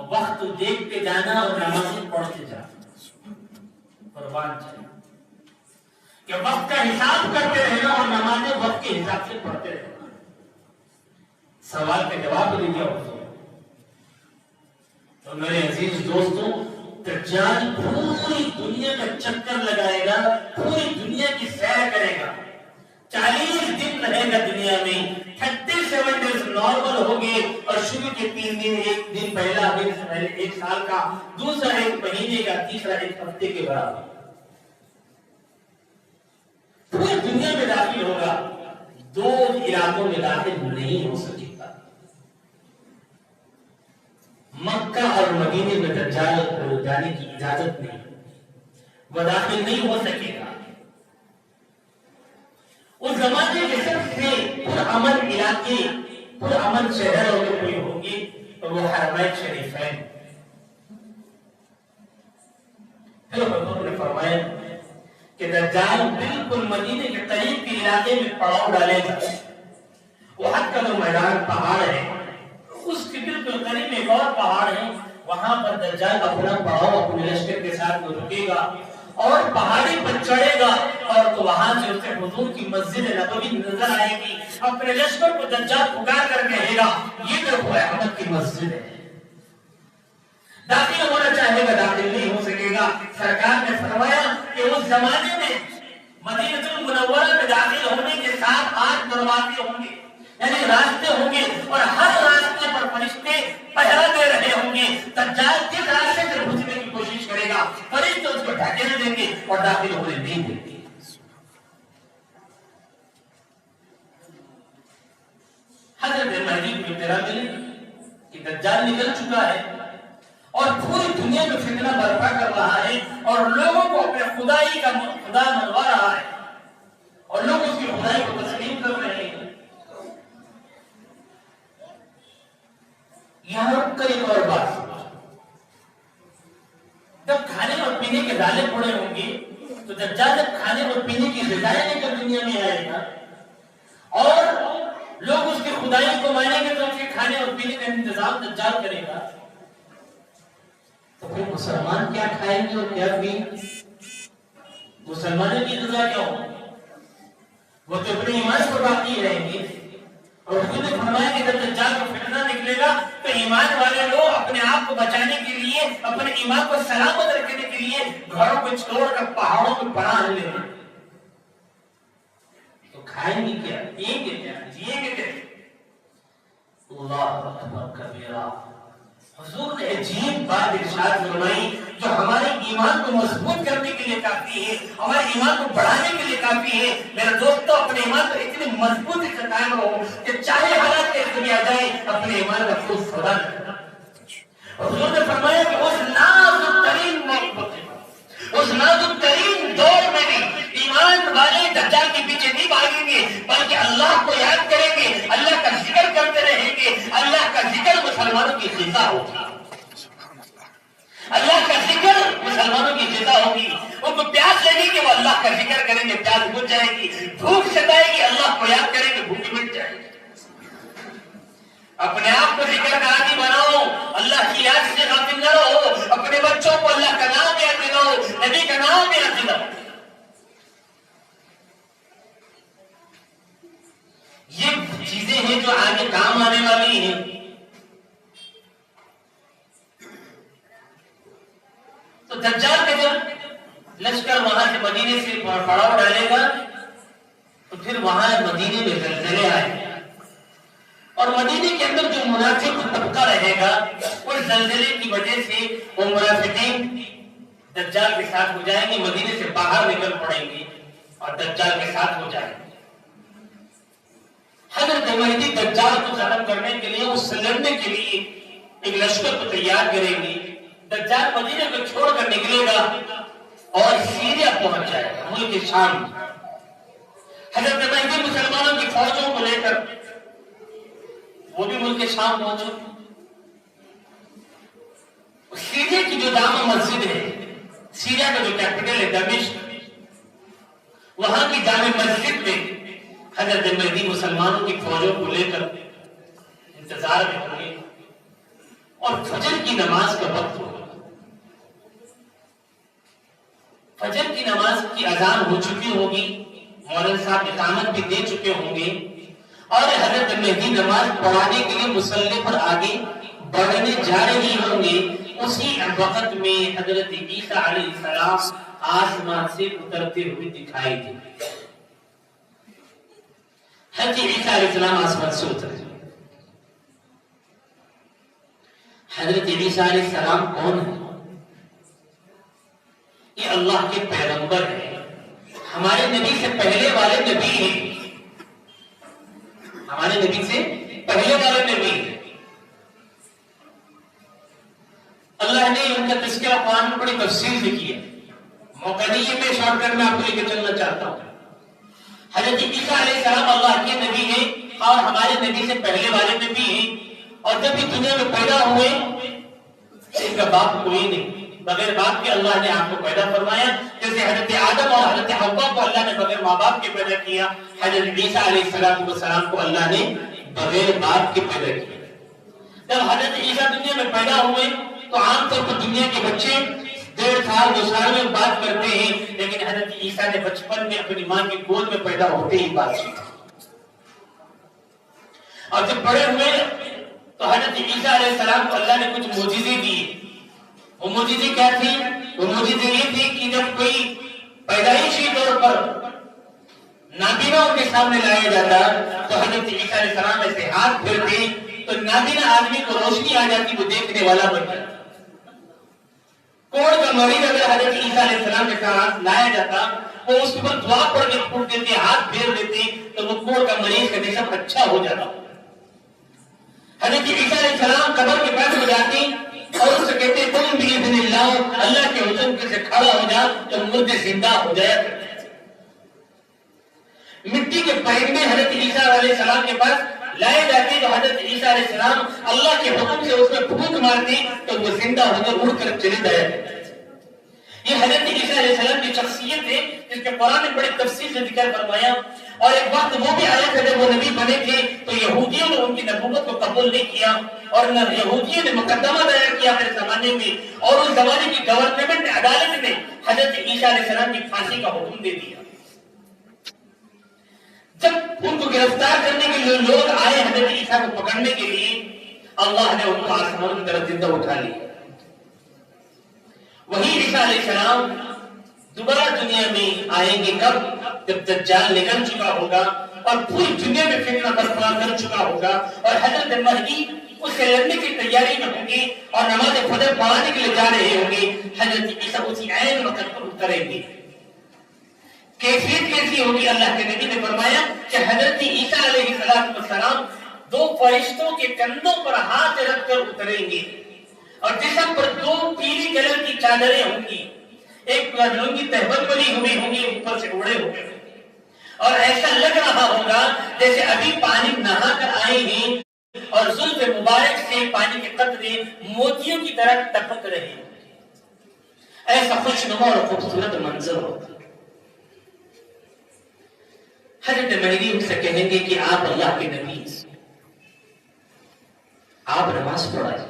وقت دیکھتے جانا اور نمازیں پڑھتے جانا. قربان چاہیے کہ وقت کا حساب کرتے رہنا اور نمازیں وقت کے حساب سے پڑھتے رہنا. سوال کا جواب دے دیا. تو میرے عزیز دوستوں دجال پوری دنیا کا چکر لگائے گا، پوری دنیا کی سیر کرے گا، 40 دن رہے گا دنیا میں، 37 ڈیز نارمل ہوگے، اور شروع کے 3 دن، ایک دن پہلا دن پہلے 1 سال کا، دوسرا 1 مہینے کا، تیسرا 1 ہفتے کے برابر پوری دنیا میں داخل ہوگا، 2 علاقوں میں داخل نہیں ہو سکے گا، مکہ اور مدینے میں دجال کو جانے کی اجازت نہیں، وہ داخل نہیں ہو سکے گا۔ اس زمانے کے سب سے پرامن علاقے، پرامن شہر اگر کوئی ہوگی تو وہ حرمین شریفین۔ پھر حضور نے فرمایا کہ دجال بالکل مدینے کے قریب کے علاقے میں پڑاؤ ڈالے گا، وہاں کا جو میدان پہاڑ ہے، اس کے بالکل قریب ایک اور پہاڑ ہے، وہاں پر دجال اپنا پڑاؤ اپنے لشکر کے ساتھ رکے گا اور پہاڑی پر چڑھے گا، اور تو وہاں سے اسے حضور کی مسجد نبوی نظر آئے گی، اپنے لشکر کو دجال پکار کر کہے گا یہ تو احمد کی مسجد ہے، داخل ہونا چاہے گا داخل نہیں ہو سکے گا۔ سرکار نے فرمایا کہ اس زمانے میں مدینہ المنورہ میں داخل ہونے کے ساتھ 8 دروازے ہوں گے، یعنی راستے ہوں گے، اور ہر راستے پر فرشتے پہرا دے رہے ہوں گے، دجال جس راستے سے گھسنے کی کوشش کرے گا فرشتے اس کو ڈھکیل دیں گے اور داخل ہونے نہیں دیں گے۔ حضرت مہدی کو اطلاع ملی کہ دجال نکل چکا ہے اور پوری دنیا میں فتنہ برپا کر رہا ہے، اور لوگوں کو اپنے خدائی کا خدا منوا رہا ہے، اور لوگ اس کی خدائی کو تسلیم کر رہے ہیں۔ یہاں رک کر ایک اور بات سمجھو، جب کھانے اور پینے کے ڈالے پڑے ہوں گے تو دجال جب کھانے اور پینے کی غذائیں لے کر دنیا میں آئے گا اور لوگ اس کی خدائی کو مانیں گے تو اس کے کھانے اور پینے کا انتظام دجال کرے گا، تو پھر مسلمان کیا کھائیں گے اور کیا پئیں گے؟ مسلمانوں کی غذا کیا ہوگی؟ وہ تو اپنے ایمان پر باقی رہیں گے، اور حضور نے فرمایا کہ جب دجال کا فتنہ نکلے گا تو ایمان والے لوگ اپنے آپ کو بچانے کے لیے، اپنے ایمان کو سلامت رکھنے کے لیے گھروں کو چھوڑ کر پہاڑوں میں پناہ لیں گے، تو کھائیں گے کیا، پیئیں گے کیا، جیئیں گے کیا؟ اللہ اکبر کبیرہ۔ حضور نے عجیب بات ارشاد فرمائی جو ہمارے ایمان کو مضبوط کرنے کے لیے کافی ہے، ہمارے ایمان کو بڑھانے کے لیے کافی ہے۔ میرے دوستو، اپنے ایمان پر اتنی مضبوطی سے قائم رہو کہ چاہے حالات کیسے بھی آ جائے اپنے ایمان کا خود سودا کرنا۔ حضور نے فرمایا کہ اس نازک ترین موقع، اس نازک ترین دور میں بھی ایمان والے دجال کے پیچھے نہیں بھاگیں گے، بلکہ اللہ کو یاد کریں گے، اللہ کا ذکر کرتے رہیں گے۔ اللہ کا ذکر مسلمانوں کی غذا ہوگی، اللہ کا ذکر مسلمانوں کی غذا ہوگی۔ ان کو پیاس لگے گی وہ اللہ کا ذکر کریں گے، پیاس بجھ جائے گی، بھوک ستائے گی اللہ کو یاد کریں گے، بھوک مٹ جائے گی۔ اپنے آپ کو ذکر کا عادی بناؤ، اللہ کی یاد سے غافل نہ رہو، اپنے بچوں کو اللہ کا نام یاد دلاؤ، نبی کا نام یاد دلاؤ۔ یہ چیزیں ہیں جو آگے کام آنے والی ہیں۔ تو دجال کا جب لشکر وہاں سے مدینے سے پڑاؤ ڈالے گا تو پھر وہاں مدینے میں زلزلے آئے گا، اور مدینے کے اندر جو منافق طبقہ رہے گا اس زلزلے کی وجہ سے وہ منافقین دجال کے ساتھ ہو جائیں گے، مدینے سے باہر نکل پڑیں گے اور دجال کے ساتھ ہو جائیں گے۔ حضرت مہدی دجال کو ختم کرنے کے لیے، اس سے لڑنے کے لیے ایک لشکر کو تیار کریں گے۔ دجال مدینے کو چھوڑ کر نکلے گا اور سیریا پہنچ جائے گا، ملک شام۔ حضرت مہدی مسلمانوں کی فوجوں کو لے کر وہ بھی ملک شام پہنچے۔ سیریا کی جو جامع مسجد ہے، سیریا کا جو کیپٹل ہے دمشق، وہاں کی جامع مسجد میں حضرت مہدی مسلمانوں کی فوجوں کو لے کر انتظار میں ہوں گے، اور فجر کی نماز کا وقت ہوگا۔ فجر کی نماز کی اذان ہو چکی ہوگی، مولوی صاحب اقامت بھی دے چکے ہوں گے، اور حضرت مہدی نماز پڑھانے کے لیے مصلی پر آگے بڑھنے جا رہی ہوں گے اسی وقت میں حضرت عیسیٰ علیہ السلام آسمان سے اترتے ہوئے دکھائی دے. حضرت عیسیٰ علیہ السلام آسمان سے اترے. حضرت عیسیٰ علیہ السلام کون ہے؟ یہ اللہ کے پیغمبر ہیں، ہمارے نبی سے پہلے والے نبی ہیں، ہمارے نبی سے پہلے والے نبی ہیں. اللہ نے ان کا تذکرہ قرآن میں بڑی تفصیل سے کیا. موقع نہیں ہے، میں شارٹ کٹ میں آپ کو لے کے چلنا چاہتا ہوں. حضرت عیسیٰ علیہ السلام اللہ کے نبی ہیں اور ہمارے نبی سے پہلے والے نبی ہیں. اور جب بھی دنیا میں پیدا ہوئے ان کا باپ کوئی نہیں، بغیر باپ کے اللہ نے آپ کو پیدا فرمایا. جیسے حضرت آدم اور حضرت حوا کو اللہ نے بغیر ماں باپ کے پیدا کیا، حضرت عیسیٰ علیہ السلام کو اللہ نے بغیر باپ کے پیدا کیا. جب حضرت عیسیٰ دنیا میں پیدا ہوئے تو عام طور پر دنیا کے بچے 1.5 سال 2 سال میں بات کرتے ہیں، لیکن حضرت عیسیٰ نے بچپن میں اپنی ماں کی گود میں پیدا ہوتے ہی بات سیکھی. اور جب بڑے ہوئے تو حضرت عیسیٰ علیہ السلام کو اللہ نے کچھ معجزے دیے. وہ معجزے کیا تھی؟ وہ معجزے یہ تھی کہ جب کوئی پیدائشی طور پر نابینا ان کے سامنے لایا جاتا تو حضرت عیسیٰ علیہ السلام ایسے ہاتھ پھیرتے تو نابینا آدمی کو روشنی آ جاتی، وہ دیکھنے والا بن جاتا. کوڑ کا مریض اگر حضرت عیسیٰ علیہ السلام کے ساتھ لایا جاتا، وہ اس پر دعا پڑھ کے پھوٹ دیتے، ہاتھ پھیر دیتے تو وہ کوڑ کا مریض کا جسم اچھا ہو جاتا. حضرت عیسیٰ علیہ السلام قبر کے پاس ہو جاتے اور اس سے کہتے تم باذن اللہ، اللہ کے حکم سے کھڑا ہو جا تو مردے زندہ ہو جایا کرتے. مٹی کے پرندے حضرت عیسیٰ علیہ السلام کے پاس لائے جاتے تو حضرت عیسیٰ علیہ السلام اللہ کے حکم سے اس میں پھونک مارتے تو وہ زندہ ہو کر اڑ کر چلے جایا کرتے. یہ حضرت عیسیٰ علیہ السلام کی شخصیت ہے جس کے قرآن نے بڑی تفصیل سے ذکر فرمایا. اور ایک وقت وہ بھی آیا تھا جب وہ نبی بنے تھے تو یہودیوں نے ان کی نبوت کو قبول نہیں کیا اور نہ یہودیوں نے مقدمہ دائر کیا اپنے زمانے میں، اور اس زمانے کی گورنمنٹ عدالت نے حضرت عیسیٰ علیہ السلام کی پھانسی کا حکم دے دیا. جب ان کو گرفتار کرنے کے لیے لوگ آئے حضرت عیسیٰ کو پکڑنے کے لیے، اللہ نے ان کو آسمان کی طرف زندہ اٹھا لیا. وہی عیسیٰ علیہ السلام دوبارہ دنیا میں آئیں گے کب؟ جب دجال نکل چکا ہوگا اور پوری دنیا میں فتنہ برپا کر چکا ہوگا اور حضرت مہدی اس سے لڑنے کی تیاری میں ہوں گے اور نماز فجر پڑھانے کے لیے جا رہے ہوں گے. حضرت عیسیٰ اسی عین وقت پر اتریں گے. کیفیت کیسی ہوگی؟ اللہ کے نبی نے فرمایا کہ حضرت عیسیٰ علیہ السلام 2 فرشتوں کے کندھوں پر ہاتھ رکھ کر اتریں گے اور جسم پر 2 پیلی کلر کی چادریں ہوں گی. ایک لنگی تہبند بنی ہوئی ہوں گی، اوپر سے اڑے ہوئے اور ایسا لگ رہا ہوگا جیسے ابھی پانی نہا کر آئے ہیں اور زلف مبارک سے پانی کے قطرے موتیوں کی طرح ٹپک رہے ہیں. ایسا خوشنما اور خوبصورت منظر ہوگا. حضرت مہدی ان سے کہیں گے کہ آپ اللہ کے نبی، آپ نماز پڑھائیے.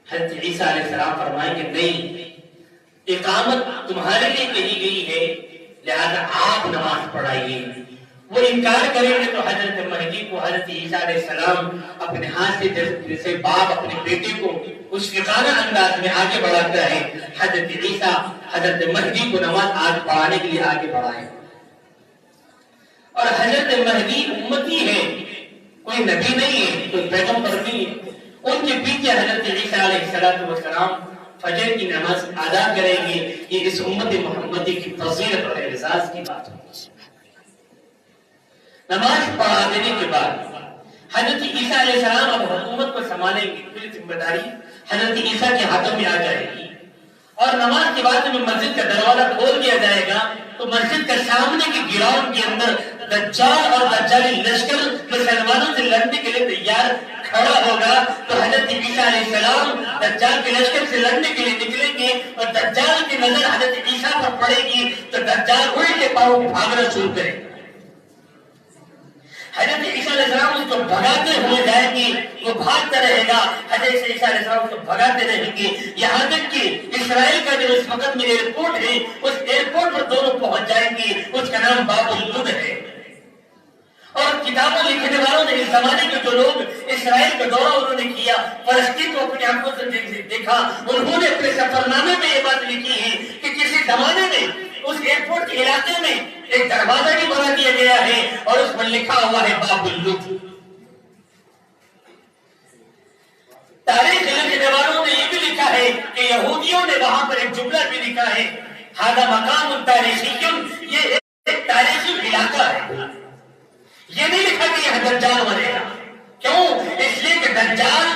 حضرت عیسیٰ علیہ السلام فرمائیں گے نہیں، اقامت تمہارے لیے کہی گئی ہے لہذا آپ نماز پڑھائیے. وہ انکار کریں گے تو حضرت مہدی کو حضرت عیسیٰ علیہ السلام اپنے ہاتھ سے جیسے باپ اپنے بیٹے کو مشفقانہ انداز میں آگے بڑھاتا ہے، حضرت عیسیٰ حضرت مہدی کو نماز آج پڑھانے کے لیے آگے بڑھائے. اور حضرت مہدی امتی ہے، کوئی نبی نہیں ہے، کوئی پیغمبر نہیں ہے. ان کے پیچھے حضرت عیسیٰ علیہ السلام فجر کی نماز ادا کریں گے. یہ اس امت محمدی کی فضیلت اور اعزاز کی بات ہے. نماز پڑھا دینے کے بعد حضرت عیسیٰ علیہ السلام اب حکومت کو سنبھالیں گے. پوری ذمہ داری حضرت عیسیٰ کے ہاتھوں میں آ جائے گی. اور نماز کے بعد جب مسجد کا دروازہ کھول دیا جائے گا تو مسجد کے سامنے کے گراؤنڈ کے اندر دجال اور دجالی لشکر مسلمانوں سے لڑنے کے لیے تیار کھڑا ہوگا. تو حضرت عیسیٰ علیہ السلام دجال کے لشکر سے لڑنے کے لیے نکلیں گے اور دجال کی نظر حضرت عیسیٰ پر پڑے گی تو دجال الٹے پاؤں بھاگنا شروع کرے گا. حضرت عیسیٰ علیہ السلام اس کو بھگاتے ہوئے جائیں گے، وہ بھاگتا رہے گا. حضرت عیسیٰ علیہ السلام اس کو بھگاتے رہیں گے یہاں تک کہ اسرائیل کا جو اس وقت میں ایئرپورٹ ہے اس ایئرپورٹ پر دونوں پہنچ جائیں گے. اس کا نام باب اللد ہے. اور کتابوں لکھنے والوں نے اس زمانے کے جو لوگ اسرائیل کا دورہ انہوں نے کیا، فلسطین کو اپنی آنکھوں سے دیکھا، انہوں نے اپنے سفرنامے میں یہ بات لکھی ہے کہ کسی زمانے میں اس ایئرپورٹ کے علاقے میں ایک دروازہ بھی بنا دیا گیا ہے اور اس پر لکھا ہوا ہے باب اللطف۔ تاریخ لکھنے والوں نے یہ بھی لکھا ہے کہ یہودیوں نے وہاں پر ایک جملہ بھی لکھا ہے، ھذا مقام تاریخی، یہ ایک تاریخی علاقہ ہے۔ یہ نہیں لکھا کہ یہاں دجال مرے گا، کیوں؟ اس لیے کہ دجال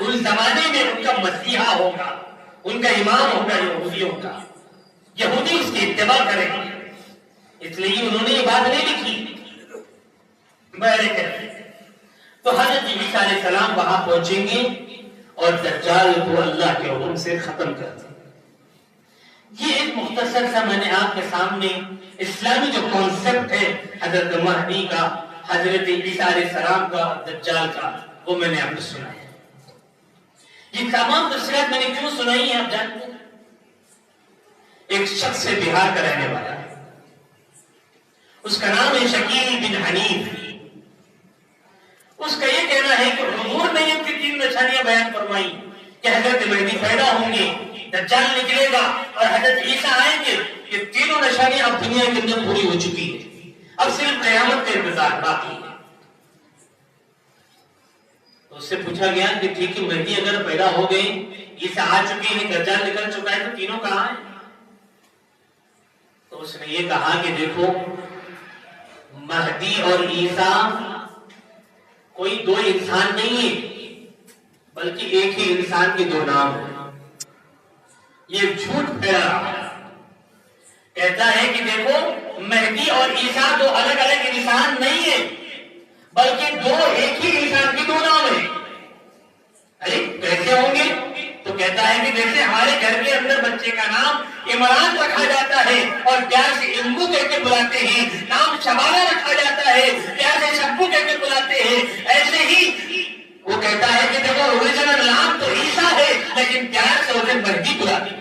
اس زمانے میں ان کا مسیحا ہوگا، ان کا امام ہوگا یہودیوں کا، یہودی اس کی اتباع کریں گے، اس لیے انہوں نے یہ بات نہیں لکھی۔ تو حضرت عیسیٰ علیہ السلام وہاں پہنچیں گے اور دجال کو اللہ کے حکم سے ختم کر دیں۔ یہ ایک مختصر سا میں نے آپ کے سامنے اسلامی جو کانسیپٹ ہے حضرت مہدی کا، حضرت عیسیٰ علیہ السلام کا، دجال کا، وہ میں نے آپ کو سنایا۔ یہ تمام تفصیلات میں نے کیوں سنائی ہیں آپ جانتے ہیں؟ ایک شخص سے بہار کا رہنے والا ہے، اس کا نام ہے شکیل بن حنیف۔ اس کا یہ کہنا ہے کہ حضور نے یہ 3 نشانیاں بیان فرمائی کہ حضرت مہدی پیدا ہوں گے، دجال نکلے گا اور حضرت عیسیٰ آئیں گے۔ یہ تینوں نشانیاں اب دنیا کے اندر پوری ہو چکی ہیں، اب صرف قیامت کا انتظار باقی ہے۔ تو اس سے پوچھا گیا کہ ٹھیک ہے، مہدی اگر پیدا ہو گئے، عیسیٰ آ چکے ہیں، دجال نکل چکا ہے، تو تینوں کہاں ہیں؟ تو اس نے یہ کہا کہ دیکھو، مہدی اور عیسیٰ کوئی 2 انسان نہیں ہے، بلکہ ایک ہی انسان کے 2 نام ہیں۔ یہ جھوٹ پھیلا رہا ہے، کہتا ہے کہ دیکھو، مہدی اور عیسیٰ 2 الگ الگ انسان نہیں ہیں، بلکہ 2 ایک ہی انسان کے 2 نام ہیں۔ ارے کیسے ہوں گے؟ تو کہتا ہے کہ جیسے ہمارے گھر کے اندر بچے کا نام عمران رکھا جاتا ہے اور پیار سے امبو کہہ کے بلاتے ہیں، نام شبانہ رکھا جاتا ہے، پیار سے شبو کہہ کے بلاتے ہیں، ایسے ہی وہ کہتا ہے کہ دیکھو اوریجنل نام تو عیسیٰ ہے، لیکن پیار سے اسے مہدی بلاتے ہیں۔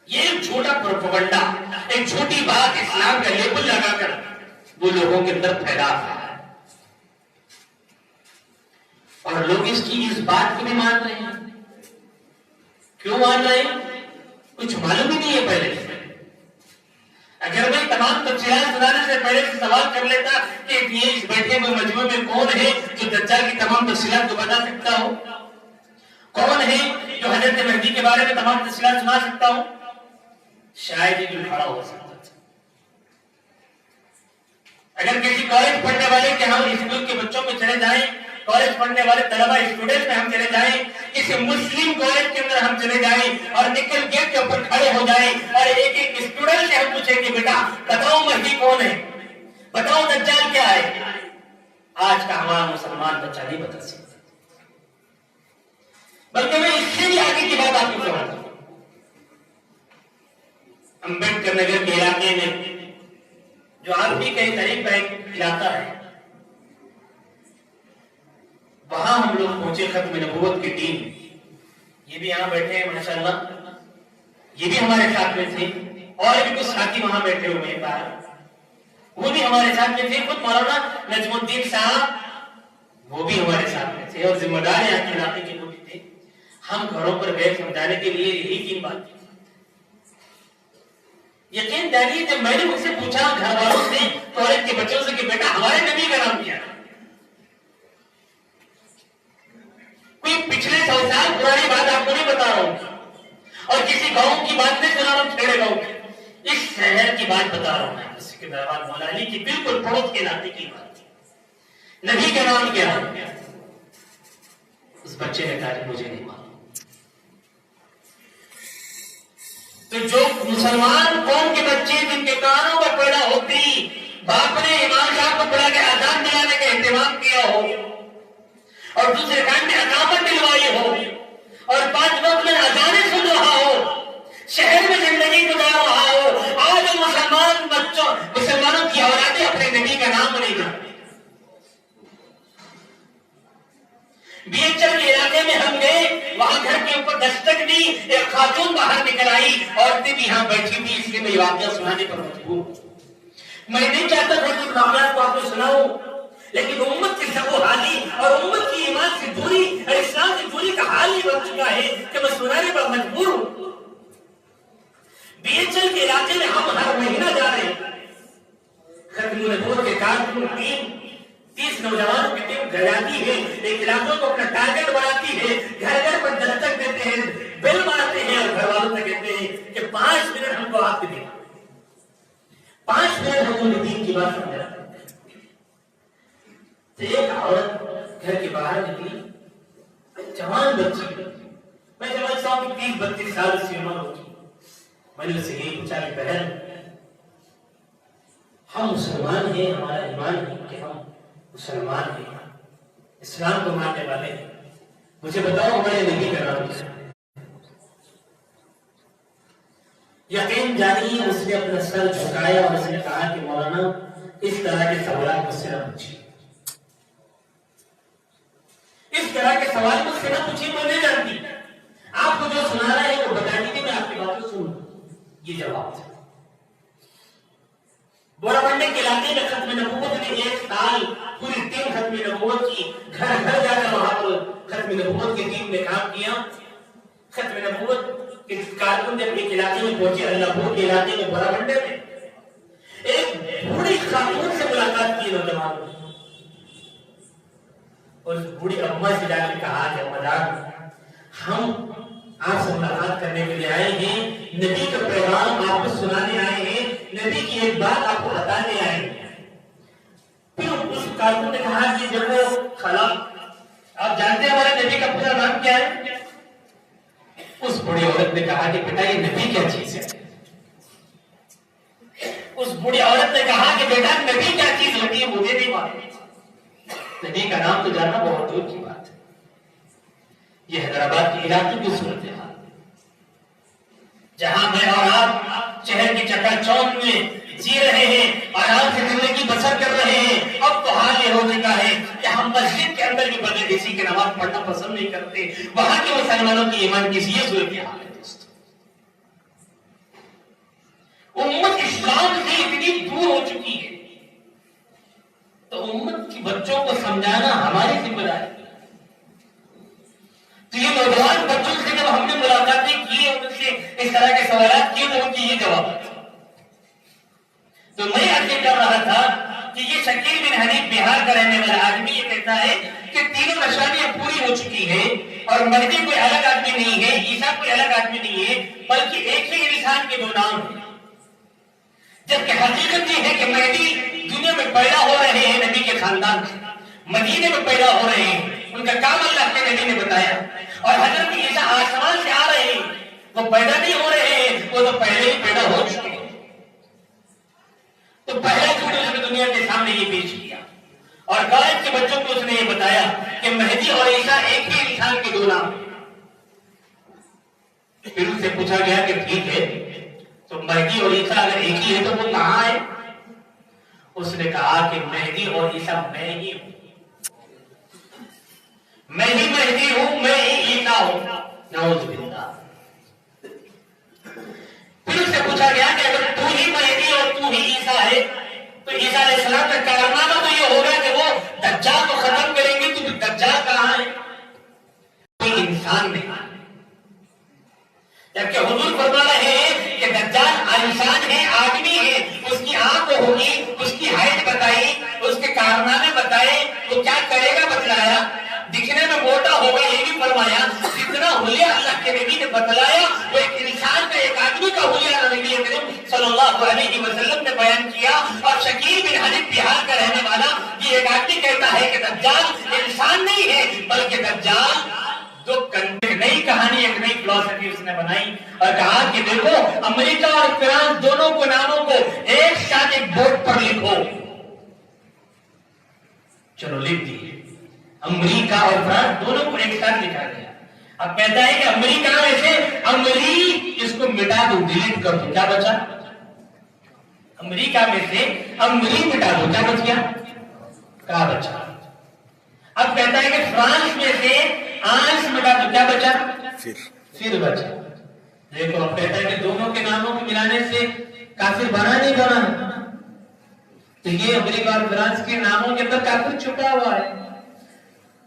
یہ ایک جھوٹا پروپیگنڈا، ایک جھوٹی بات اسلام کا لیبل لگا کر وہ لوگوں کے اندر پھیلا رہا ہے، اور لوگ اس بات کو بھی مان رہے ہیں۔ کیوں مان رہے ہیں؟ کچھ معلوم ہی نہیں ہے پہلے سے۔ اگر میں تمام تفصیلات سنانے سے پہلے سے سوال کر لیتا کہ یہ اس بیٹھے ہوئے مجموعے میں کون ہے جو دجال کی تمام تفصیلات کو بتا سکتا ہو؟ کون ہے جو حضرت مہدی کے بارے میں تمام تفصیلات سنا سکتا ہو؟ شاید ہی کھڑا ہو سکتا تھا۔ اگر کسی کالج پڑھنے والے کے ہم اسکول کے بچوں میں چلے جائیں، کالج پڑھنے والے طلبہ اسٹوڈنٹ میں ہم چلے جائیں، کسی مسلم کالج کے اندر ہم چلے جائیں اور نکل گیٹ کے اوپر کھڑے ہو جائیں اور ایک ایک اسٹوڈنٹ سے ہم پوچھیں کہ بیٹا بتاؤ مہدی کون ہے، بتاؤ دجال کیا ہے، آج کا ہمارا مسلمان بچہ نہیں بتا سکتا۔ بلکہ میں اس سے بھی آگے کی بات آپ کو سمجھتا ہوں۔ امبیڈکر نگر کے علاقے میں جو آپ بھی کئی قریب کا ایک علاقہ ہے، وہاں ہم لوگ پہنچے ختم نبوت کی ٹیم، یہ بھی یہاں بیٹھے ہیں ماشاءاللہ، یہ بھی ہمارے ساتھ میں تھے، اور بھی کچھ ساتھی وہاں بیٹھے ہوئے ہیں باہر، وہ بھی ہمارے ساتھ میں تھے، خود مولانا نجم الدین صاحب وہ بھی ہمارے ساتھ میں تھے، اور ذمہ دار یہاں کے علاقے کے وہ بھی تھے۔ ہم گھروں پر گئے سمجھانے کے لیے، یہی 3 باتیں۔ یقین جانیے جب میں نے مجھ سے پوچھا گھر والوں سے، کالج کے بچوں سے کہ بیٹا ہمارے نبی کا نام کیا ہے، کوئی پچھلے 100 سال پرانی بات آپ کو نہیں بتا رہا ہوں، اور کسی گاؤں کی بات نہیں سنا رہا ہوں، کھیڑے گاؤں کی، اس شہر کی بات بتا رہا ہوں میں، اس کے دربار مولا علی کی بالکل پڑوس کے علاقے کی بات۔ نبی کا نام کیا ہے؟ اس بچے نے کہا مجھے نہیں معلوم۔ تو جو مسلمان قوم کے بچے جن کے کانوں پر پیدا ہوتی باپ نے امام صاحب کو پڑھا کے اذان دلانے کا اہتمام کیا ہو، اور دوسرے کان میں اقامت دلوائی ہو، اور 5 وقت میں اذانیں سن رہا ہو، شہر میں زندگی گزار رہا ہو، آج مسلمانوں کی اولادیں اپنے نبی کا نام نہیں جانتے۔ BHL کے علاقے میں ہم گئے، وہاں گھر کے اوپر دستک دی، ایک خاتون باہر نکل آئی، عورتیں بھی یہاں بیٹھی تھی، اس لیے میں یہ واقعہ سنانے پر مجبور ہوں۔ میں نہیں چاہتا تھا کہ واقعات کو آپ کو سناؤں، لیکن امت کی سب حالی اور امت کی ایمان سے دوری اور اسلام سے دوری کا حال یہ بن چکا ہے کہ میں سنانے پر مجبور ہوں۔ BHL کے علاقے میں ہم ہر مہینہ جا رہے ہیں، ختم نبوت کے کارکن ٹیم 30 نوجوانوں کی ٹیم گھر جاتی ہے، ایک علاقوں کو اپنا ٹارگٹ بناتی ہے، گھر گھر پر دستک دیتے ہیں، بیل مارتے ہیں اور گھر والوں سے کہتے ہیں کہ 5 منٹ ہم کو آپ کے دیں، 5 منٹ ہم کو دین کی بات سمجھا۔ تو ایک عورت گھر کے باہر نکلی، جوان بچی، میں سمجھتا ہوں کہ 30-32 سال سے عمر ہوگی۔ میں نے اسے یہی پوچھا کہ بہن، ہم مسلمان ہیں، ہمارا ایمان ہے کہ ہم مسلمان ہیں، اسلام کو ماننے والے ہیں، مجھے بتاؤ ہمارے نبی کا نام کیا ہے؟ یقین جانیے اس نے اپنا سر جھکایا اور اس نے کہا کہ مولانا اس طرح کے سوالات مجھ سے نہ پوچھیے، اس طرح کے سوال مجھ سے نہ پوچھیے، میں نہیں جانتی، آپ کو جو سنا رہا ہے وہ بتا دیجیے، میں آپ کی باتیں سنوں۔ یہ جواب تھا۔ بوڑا بنڈے کے علاقے میں ختم نبوت نے 1 سال پوری ٹیم ختم نبوت کی گھر گھر جا کر وہاں پر ختم نبوت کی ٹیم نے کام کیا۔ ختم نبوت کے کارکن جب ایک علاقے میں پہنچے، اللہ پور کے علاقے میں بوڑا بنڈے میں ایک بوڑھی خاتون سے ملاقات کی نوجوانوں نے، اور اس بوڑھی اماں سے جا کے کہا کہ اماں جان، ہم آپ سے ملاقات کرنے کے لیے آئے ہیں، نبی کا پیغام آپ کو سنانے آئے ہیں، نبی کی ایک بات آپ کو بتانے آئے ہیں۔ پھر اس کارکن نے کہا کہ جب وہ خلا، آپ جانتے ہیں ہمارے نبی کا پورا نام کیا ہے؟ اس بڑی عورت نے کہا کہ بیٹا یہ نبی کیا چیز ہے؟ اس بڑی عورت نے کہا کہ بیٹا نبی کیا چیز ہوتی ہے مجھے نہیں معلوم، نبی کا نام تو جاننا بہت دور کی بات ہے۔ یہ حیدرآباد کے علاقے کی صورتحال، جہاں میں اور آپ شہر کی چکا چوند میں جی رہے ہیں، آرام سے زندگی بسر کر رہے ہیں، اب تو حال یہ ہو چکا ہے کہ ہم مسجد کے اندر بھی بغیر کسی کی نماز پڑھنا پسند نہیں کرتے۔ وہاں کے مسلمانوں کی ایمان کی یہ صورتحال ہے دوستو۔ امت اسلام سے اتنی دور ہو چکی ہے تو امت کی بچوں کو سمجھانا ہماری ذمہ داری ہے۔ تو یہ نوجوان بچوں سے جب ہم نے ملاقاتیں کی اور ان سے اس طرح کے سوالات کیے تو ان کی یہ جواب ہے۔ تو میں عرض کر رہا تھا کہ یہ شکیل بن حنیف بہار کا رہنے والا آدمی یہ کہتا ہے کہ تینوں نشانیاں پوری ہو چکی ہیں اور مہدی کوئی الگ آدمی نہیں ہے، عیسیٰ کوئی الگ آدمی نہیں ہے، بلکہ ایک ہی انسان کے 2 نام ہیں۔ جبکہ حقیقت یہ ہے کہ مہدی دنیا میں پیدا ہو رہے ہیں نبی کے خاندان سے، مدینے میں پیدا ہو رہے ہیں، ان کا کام اللہ کے نبی نے بتایا، اور حضرت عیسیٰ آسمان سے آ رہے ہیں، وہ پیدا نہیں ہو رہے ہیں، وہ تو پہلے ہی پیدا ہو چکے ہیں۔ تو پہلا جھوٹ اس نے دنیا کے سامنے یہ پیش کیا اور غائب کے بچوں کو اس نے یہ بتایا کہ مہدی اور عیسیٰ ایک ہی انسان کے 2 نام ہیں۔ پھر اس سے پوچھا گیا کہ ٹھیک ہے تو مہدی اور عیسیٰ اگر ایک ہی ہے تو وہ کہاں ہے؟ اس نے کہا کہ مہدی اور عیسیٰ میں ہی ہوں، میں ہی مہدی ہوں، میں ہی عیسیٰ ہوں، نعوذ باللہ۔ پھر اس سے پوچھا گیا کہ اگر تو ہی مہدی اور تو ہی عیسیٰ ہے تو عیسیٰ علیہ السلام کا کارنامہ تو یہ ہوگا کہ وہ دجال کو ختم کریں گے، تو دجال کہاں ہے؟ کوئی انسان نہیں، جبکہ حضور فرما رہے ہیں کہ دجال انسان ہے، آدمی ہے، اس کی آنکھ ہوگی، اس کی ہائٹ بتائی، اس کے کارنامے بتائے، وہ کیا کرے گا بتلایا، دکھنے میں موٹا ہوگا یہ بھی فرمایا، جتنا حلیہ اللہ کے نبی نے بتلایا وہ ایک انسان کا، ایک آدمی کا حلیہ نبی کریم صلی اللہ علیہ وسلم نے بیان کیا۔ اور شکیل بن حنیف بہار کا رہنے والا یہ ایک آدمی کہتا ہے کہ دجال انسان نہیں ہے بلکہ دجال ایک نئی کہانی، ایک نئی فلسفی اس نے بنائی اور کہا کہ دیکھو امریکہ اور فرانس دونوں کو ناموں کو ایک ساتھ ایک بورڈ پر لکھو۔ چلو لکھ دیے، امریکہ اور فرانس دونوں کو ایک ساتھ لکھا گیا۔ اب کہتا ہے کہ امریکہ میں سے امری اس کو مٹا دو، ڈیلیٹ کر دو، کیا بچا؟ امریکہ میں سے امری مٹا دو، کیا بچ گیا؟ کیا بچا؟ اب کہتا ہے کہ فرانس میں سے آنس مٹا دو، کیا بچا؟ پھر بچا۔ دیکھو اب کہتا ہے کہ دونوں کے ناموں کو ملانے سے کافر بنا نہیں بنا، تو یہ امریکہ اور فرانس کے ناموں کے اندر کافر چھپا ہوا ہے.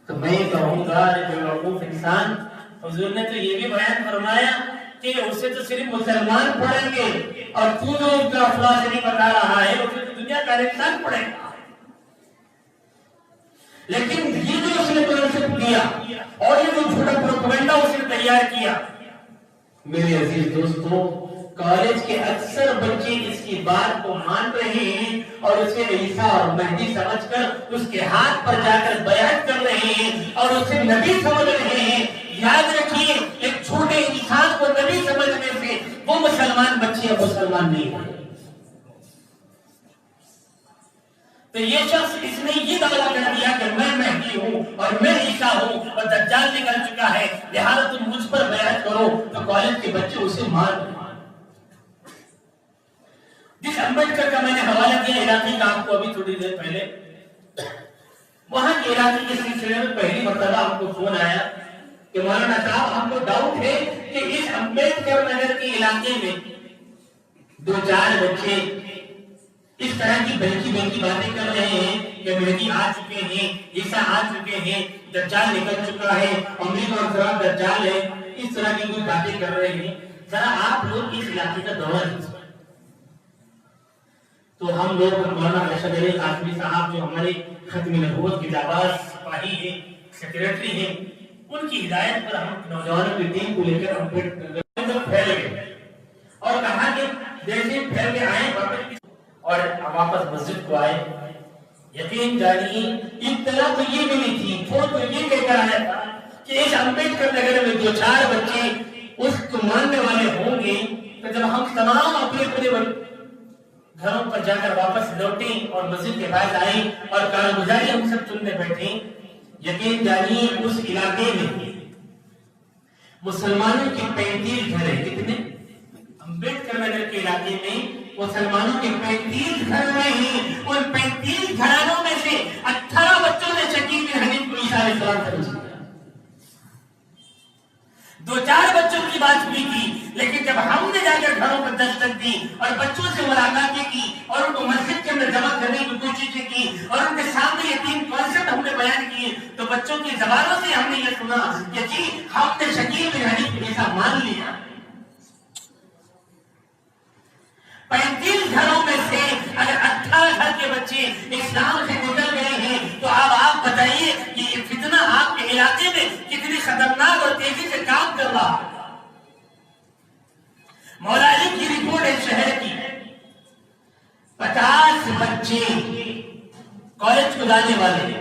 تو میں کہوں گا جو موقوف انسان، حضور نے تو یہ بھی بیان فرمایا کہ اسے تو صرف مسلمان پڑھیں گے، اور تو جو افلاس نہیں بتا رہا ہے اسے تو دنیا کا انسان پڑھے گا. لیکن یہ جو اس نے کانسیپٹ دیا اور یہ جو جھوٹا پروپیگنڈا اس نے تیار کیا، میرے عزیز دوستو، کالج کے اکثر بچے اس کی بات کو مان رہے ہیں اور اسے عیسیٰ اور مہدی سمجھ کر اس کے ہاتھ پر جا کر بیعت کر رہے ہیں اور اسے نبی سمجھ رہے ہیں. یاد رکھیے، ایک چھوٹے انسان کو نبی سمجھنے سے وہ مسلمان بچے اب مسلمان نہیں ہوتے. تو یہ شخص اس نے یہ دعویٰ کر دیا کہ میں مہدی ہوں اور میں عیسیٰ ہوں اور دجال نکل چکا ہے، لہذا تم مجھ پر بیعت کرو. تو کالج کے بچے اسے مان رہے. جس امبیڈکر کا میں نے حوالہ دیا علاقے کا آپ کو ابھی تھوڑی دیر پہلے، وہاں کے علاقے کے سلسلے میں پہلی مرتبہ آپ کو فون آیا کہ مولانا صاحب ہم کو ڈاؤٹ ہے کہ اس امبیڈکر نگر کے علاقے میں 2-4 بچے اس طرح کی بلکی باتیں کر رہے ہیں کہ مہدی آ چکے ہیں، عیسیٰ آ چکے ہیں، دجال نکل چکا ہے، امریکہ اور فرانس دجال ہے، اس طرح کی کوئی باتیں کر رہے ہیں. ذرا آپ لوگ اس علاقے کا دورہ کیجیے. تو ہم لوگ مولانا ارشد علی قاسمی صاحب جو ہمارے ختم نبوت کے جاباز سپاہی ہیں، سیکریٹری ہیں، ان کی ہدایت پر ہم نوجوانوں کی ٹیم کو لے کر ہم پھیل گئے اور کہا کہ جیسے پھیل کے آئے اور واپس مسجد کو آئے. یقین جانیے اطلاع تو یہ ملی تھی، فون تو یہ کہہ کر آیا تھا کہ اس امبیڈکر نگر میں 2-4 بچے اس کو ماننے والے ہوں گے. تو جب ہم تمام اپنے گھروں پر جا کر واپس لوٹیں اور مسجد کے پاس آئیں اور کارگزاری ہم سب سننے بیٹھیں، یقین جانیے اس علاقے میں مسلمانوں کے 35 گھر ہیں. کتنے؟ امبیڈکر نگر کے علاقے میں مسلمانوں کے 35 گھر ہیں. ان 35 گھرانوں میں سے 18 بچوں نے شکیل بن حنیف کو عیسیٰ علیہ السلام سمجھا. 2-4 بچوں کی بات ہوئی تھی، لیکن جب ہم نے جا کر گھروں پر دستک دی اور بچوں سے ملاقاتیں کی اور ان کو مسجد کے اندر جمع کرنے کی کوشش کی اور ان کے سامنے یہ 3 کانسیپٹ ہم نے بیان کیے، تو بچوں کی زبانوں سے ہم نے یہ سنا کہ جی ہم نے شکیل بن حنیف کو عیسیٰ مان لیا. 35 گھروں میں سے اگر 18 گھر کے بچے اسلام سے نکل گئے ہیں تو اب آپ بتائیے کہ یہ فتنہ آپ کے علاقے میں کتنی خطرناک اور تیزی سے کام کر رہا ہے. مولا علی کی رپورٹ ہے شہر کی، 50 بچے کالج کو جانے والے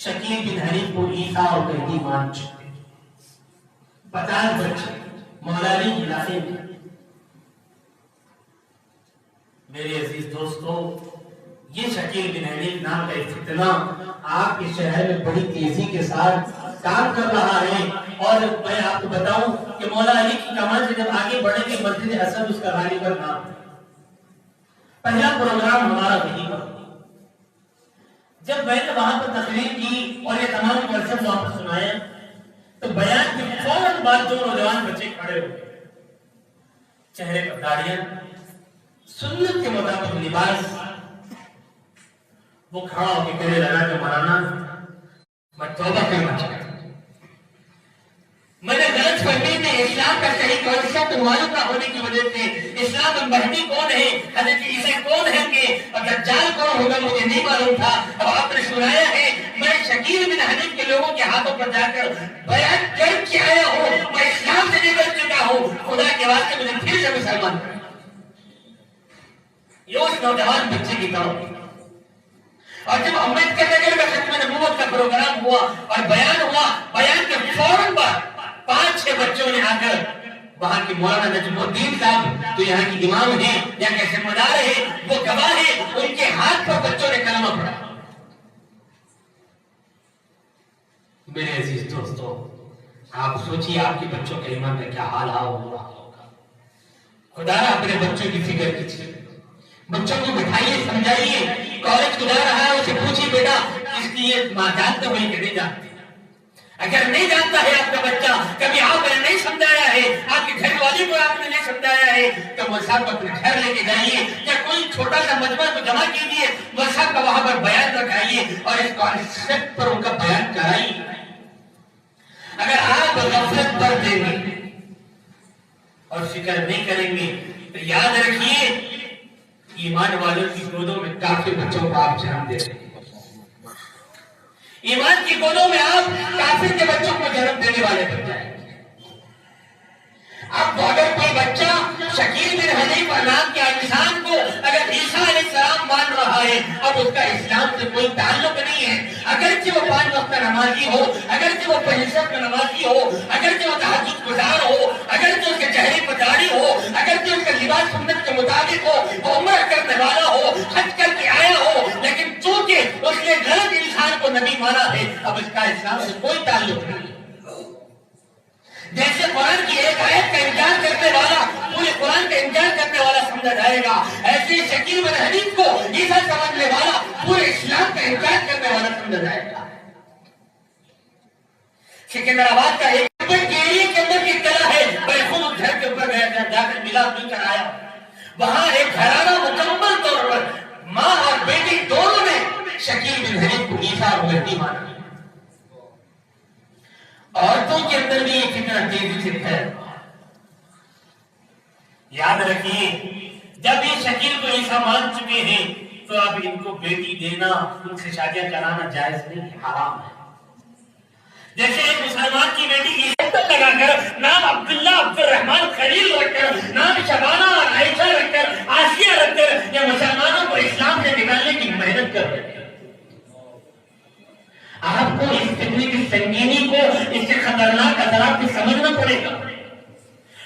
شکیل بن حنیف کو عیسیٰ اور مہدی مان چکے. 50 بچے مولا علی کے علاقے میں. میرے عزیز دوستو، یہ شکیل بن حنیف نام کا فتنہ آپ کے شہر میں بڑی تیزی کے ساتھ کام کر رہا ہے. اور میں آپ کو بتاؤں کہ مولا علی کی کمان سے جب آگے بڑھے کہ مسجد اسد اس کا غالباً نام ہے. پہلا پروگرام ہمارا وہیں پر. جب میں نے وہاں پر تقریر کی اور یہ تمام کنسپٹ وہاں پر سنایا تو بیان کے فوراً بعد 2 نوجوان بچے کھڑے ہوئے، چہرے پر داڑیاں، سنت کے مطابق لباس. وہ کھڑا ہو کے کہنے لگا کہ مولانا میں توبہ کرنا چاہتا ہوں، میں نے غلط فہمی میں اسلام کا صحیح کانسیپٹ معلوم نہ ہونے کی وجہ سے اسلام میں مہدی کون ہے، حضرت عیسیٰ کون ہے کہ اور دجال کون ہوگا مجھے نہیں معلوم تھا. اب آپ نے سنایا ہے میں شکیل بن حنیف کے لوگوں کے ہاتھوں پر جا کر بیعت کر کے آیا ہوں، میں اسلام سے نکل چکا ہوں، خدا کے واسطے مجھے پھر سے مسلمان کر. یہ اس نوجوان بچے کی طرف. اور جب امبیڈکر نگر میں ختم نبوت کا پروگرام ہوا اور بیان ہوا، بیان کے فوراً بعد 5-6 بچوں نے آ کر وہاں کی مولانا نجم الدین صاحب جو یہاں کی امام ہیں یا کہ ذمہ دار ہیں، وہ گواہ ہیں، ان کے ہاتھ پر بچوں نے کلمہ پڑھا. میرے عزیز دوستو، آپ سوچیے آپ کے بچوں کے ایمان کا کیا حال ہوا ہوگا. خدا را اپنے بچوں کی فکر کیجیے، بچوں کو بٹھائیے، سمجھائیے. کالج کو جا رہا ہے اسے پوچھیے بیٹا اس کی یہ ماں جانتے ہوئے کہ نہیں جانتے. اگر نہیں جانتا ہے آپ کا بچہ، کبھی آپ نے نہیں سمجھایا ہے، آپ کے گھر والے کو آپ نے نہیں سمجھایا ہے، تو وہ صاحب اپنے گھر لے کے جائیے یا کوئی چھوٹا سا مجمع کو جمع کیجیے، وہ صاحب کا وہاں پر بیان رکھائیے اور اس کانسیپٹ پر ان کا بیان کرائیے۔ اگر آپ غفلت پر دیں گے اور فکر نہیں کریں گے تو یاد رکھیے ایمان والوں کی گودوں میں کافی بچوں کو آپ جنم دے رہے ہیں۔ ایمان کی گودوں میں آپ کافر کے بچوں کو جنم دینے والے بن جائیں گے۔ اب اگر کوئی بچہ شکیل بن حنیفہ نام کے انسان کو اگر عیسیٰ علیہ السلام مان رہا ہے، اب اس کا اسلام سے کوئی تعلق نہیں ہے، اگرچہ وہ 5 وقت نمازی ہو، اگرچہ وہ 65 کا نمازی ہو، اگرچہ وہ تہجد گزار ہو، اگرچہ اس کے چہرے پر داڑھی ہو، اگرچہ اس کا لباس سنت کے مطابق ہو، وہ عمرہ کرنے والا ہو، حج کر کے آیا ہو، لیکن چونکہ اس نے غلط انسان کو نبی مانا ہے، اب اس کا اسلام سے کوئی تعلق نہیں ہے۔ جیسے قرآن کی ایک آیت کا انکار کرنے والا پورے قرآن کا انکار کرنے والا سمجھا جائے گا، ایسے شکیل بن حنیف کو عیسیٰ سمجھنے والا پورے اسلام کا انکار کرنے والا سمجھا جائے گا۔ سکندرآباد کا ایک ایریا کے اندر کی اطلاع ہے، میں خود گھر کے اوپر گیا جا کر ملا مل کر آیا، وہاں ایک گھرانہ مکمل طور پر ماں اور بیٹی دونوں نے شکیل بن حنیف کو عیسیٰ اور مہدی مانا۔ عورتوں کے اندر بھی یہ فتنہ تیزی سے پھیل رہا ہے۔ یاد رکھیے جب یہ شکیل کو عیسیٰ مان چکے ہیں تو اب ان کو بیٹی دینا، ان سے شادیاں کرانا جائز نہیں، حرام ہے۔ جیسے ایک مسلمان کی بیٹی کی عزت لگا کر نام عبداللہ عبد الرحمن خلیل رکھ کر، نام شبانہ اور عائشہ رکھ کر، آسیہ رکھ کر، یہ مسلمانوں کو اسلام سے نکالنے کی محنت کر رہے ہیں۔ آپ کو اس فتنے کی سنگینی کو، اس سے خطرناک اثرات کو سمجھنا پڑے گا،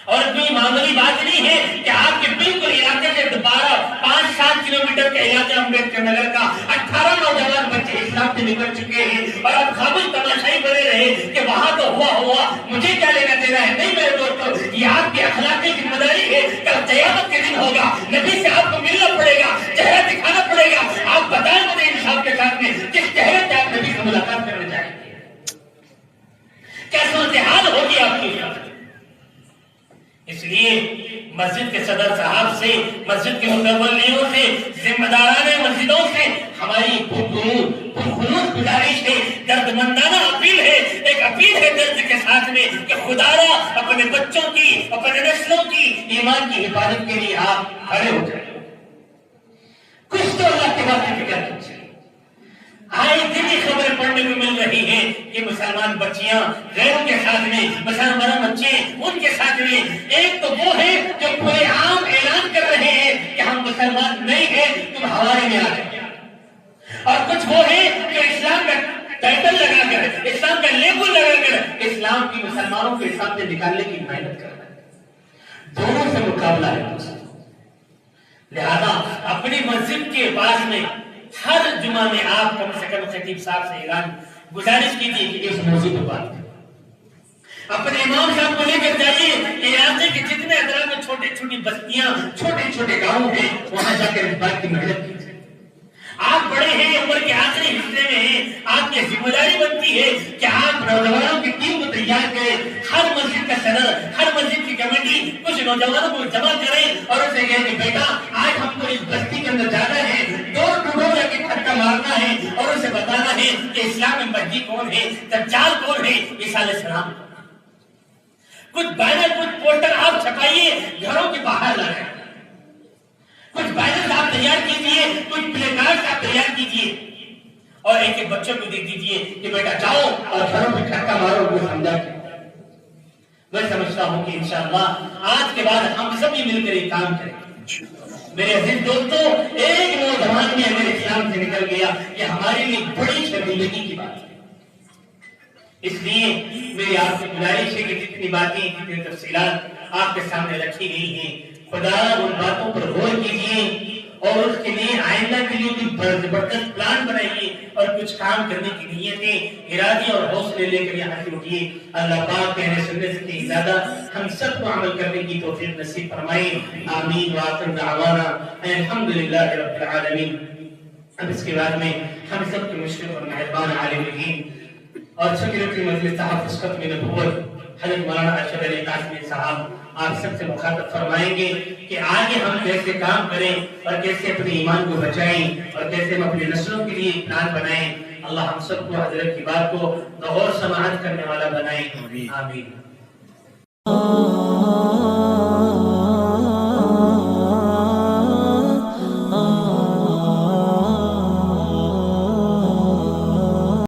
اور کوئی معمولی بات نہیں ہے کہ آپ کے بالکل علاقے سے 5-7 کلومیٹر کے علاقے امبیڈکر نگر کا 18 نوجوان بچے اسلام سے نکل چکے ہیں اور اب خاموش تماشائی بنے رہے کہ وہاں تو ہوا مجھے کیا لینا دینا ہے۔ نہیں میرے دوستو، یہ آپ کی اخلاقی ذمہ داری ہے، کل قیامت کے دن ہوگا، نبی سے آپ کو ملنا پڑے گا، چہرہ دکھانا پڑے گا، آپ بتائیں مجھے انصاف کے ساتھ میں کس چہرے سے آپ نبی سے ملاقات کرنے جائیں گے، کیا صورتحال ہوگی آپ کی۔ اس لیے مسجد کے صدر صاحب سے، مسجد کے متولیوں سے، ذمہ داران مسجدوں سے ہماری خلوص گزارش ہے، دردمندانہ اپیل ہے، ایک اپیل ہے درد کے ساتھ میں کہ خدایا اپنے بچوں کی، اپنے نسلوں کی ایمان کی حفاظت کے لیے آپ کھڑے ہو جائیں۔ کچھ تو اللہ کے بات کی فکر کیجیے۔ آئے دن ہی خبریں پڑھنے کو مل رہی ہیں کہ مسلمان بچیاں غیروں کے ساتھ میں، مسلمان بچے ان کے ساتھ میں، ایک تو وہ ہے جو پورے عام اعلان کر رہے ہیں کہ ہم مسلمان نہیں ہیں، تم ہمارے میں آ جائیں، اور کچھ وہ ہے جو اسلام کا ٹائٹل لگا کر، اسلام کا لیبل لگا کر اسلام کی مسلمانوں کو اسلام سے نکالنے کی محنت کر رہے ہیں۔ دونوں سے مقابلہ ہے۔ لہذا اپنی مسجد کے پاس میں ہر جمعہ میں آپ کم سے کم خطیب صاحب سے اعلان گزارش کیجیے کہ اس موضوع پر بات کریں۔ اپنے امام صاحب کو لے کر جائیے کہ علاقے کے جتنے اطراف میں چھوٹی چھوٹی بستیاں، چھوٹے چھوٹے گاؤں ہیں، وہاں جا کر اس بات کی محنت کیجیے۔ آپ بڑے ہیں، عمر کے آخری حصے میں ہیں، آپ کی ذمہ داری بنتی ہے کہ آپ نوجوانوں کی ٹیم کو تیار کریں، ہر مسجد کا صدر، ہر مسجد کی کمیٹی کچھ نوجوانوں کو جمع کریں اور اسے کہیں کہ بیٹا آج ہم کو اس بستی کے اندر جانا ہے، ڈور ٹو ڈور جا کے پھٹکا مارنا ہے اور اسے بتانا ہے کہ اسلام میں مہدی کون ہے، دجال کون ہے، عیسیٰ علیہ السلام۔ کچھ بینر، کچھ پوسٹر آپ چھپائیے، گھروں کے باہر لگائیں، کچھ بینر آپ تیار کیجیے، کچھ پلے کارڈ آپ تیار کیجیے اور ایک ایک بچوں کو دے دیجیے کہ بیٹا جاؤ اور گھروں میں ٹھٹکا مارو، وہ سمجھا کے۔ میں سمجھتا ہوں کہ انشاءاللہ آج کے بعد ہم سب مل کر یہ کام کریں۔ میرے عزیز دوستو، ایک نوجوان بھی اگر اسلام سے نکل گیا، یہ ہمارے لیے بڑی شرمندگی کی بات ہے۔ اس لیے میری آپ سے گزارش ہے کہ جتنی باتیں، جتنی تفصیلات آپ کے سامنے رکھی گئی ہیں، خدا ان باتوں پر غور کیجیے اور اس کے لیے آئندہ کے لیے بھی زبردست پلان بنائیے اور کچھ کام کرنے کی نیتیں، ارادے اور حوصلے لے کر یہاں سے اٹھیے۔ اللہ پاک کہنے سننے سے زیادہ ہم سب کو عمل کرنے کی توفیق نصیب فرمائے۔ آمین وآخر دعوانا الحمدللہ رب العالمین۔ اب اس کے بعد میں ہم سب کے مشرف اور مہربان عالم دین اور سیکرٹری مجلس تحفظ ختم نبوت حضرت مولانا ارشد علی قاسمی صاحب آپ سب سے مخاطب فرمائیں گے کہ آگے ہم کیسے کام کریں اور کیسے اپنے ایمان کو بچائیں اور کیسے ہم اپنی نسلوں کے لیے پلان بنائیں. اللہ ہم سب کو حضرت کی بات کو غور سماعت کرنے والا بنائیں. آمین.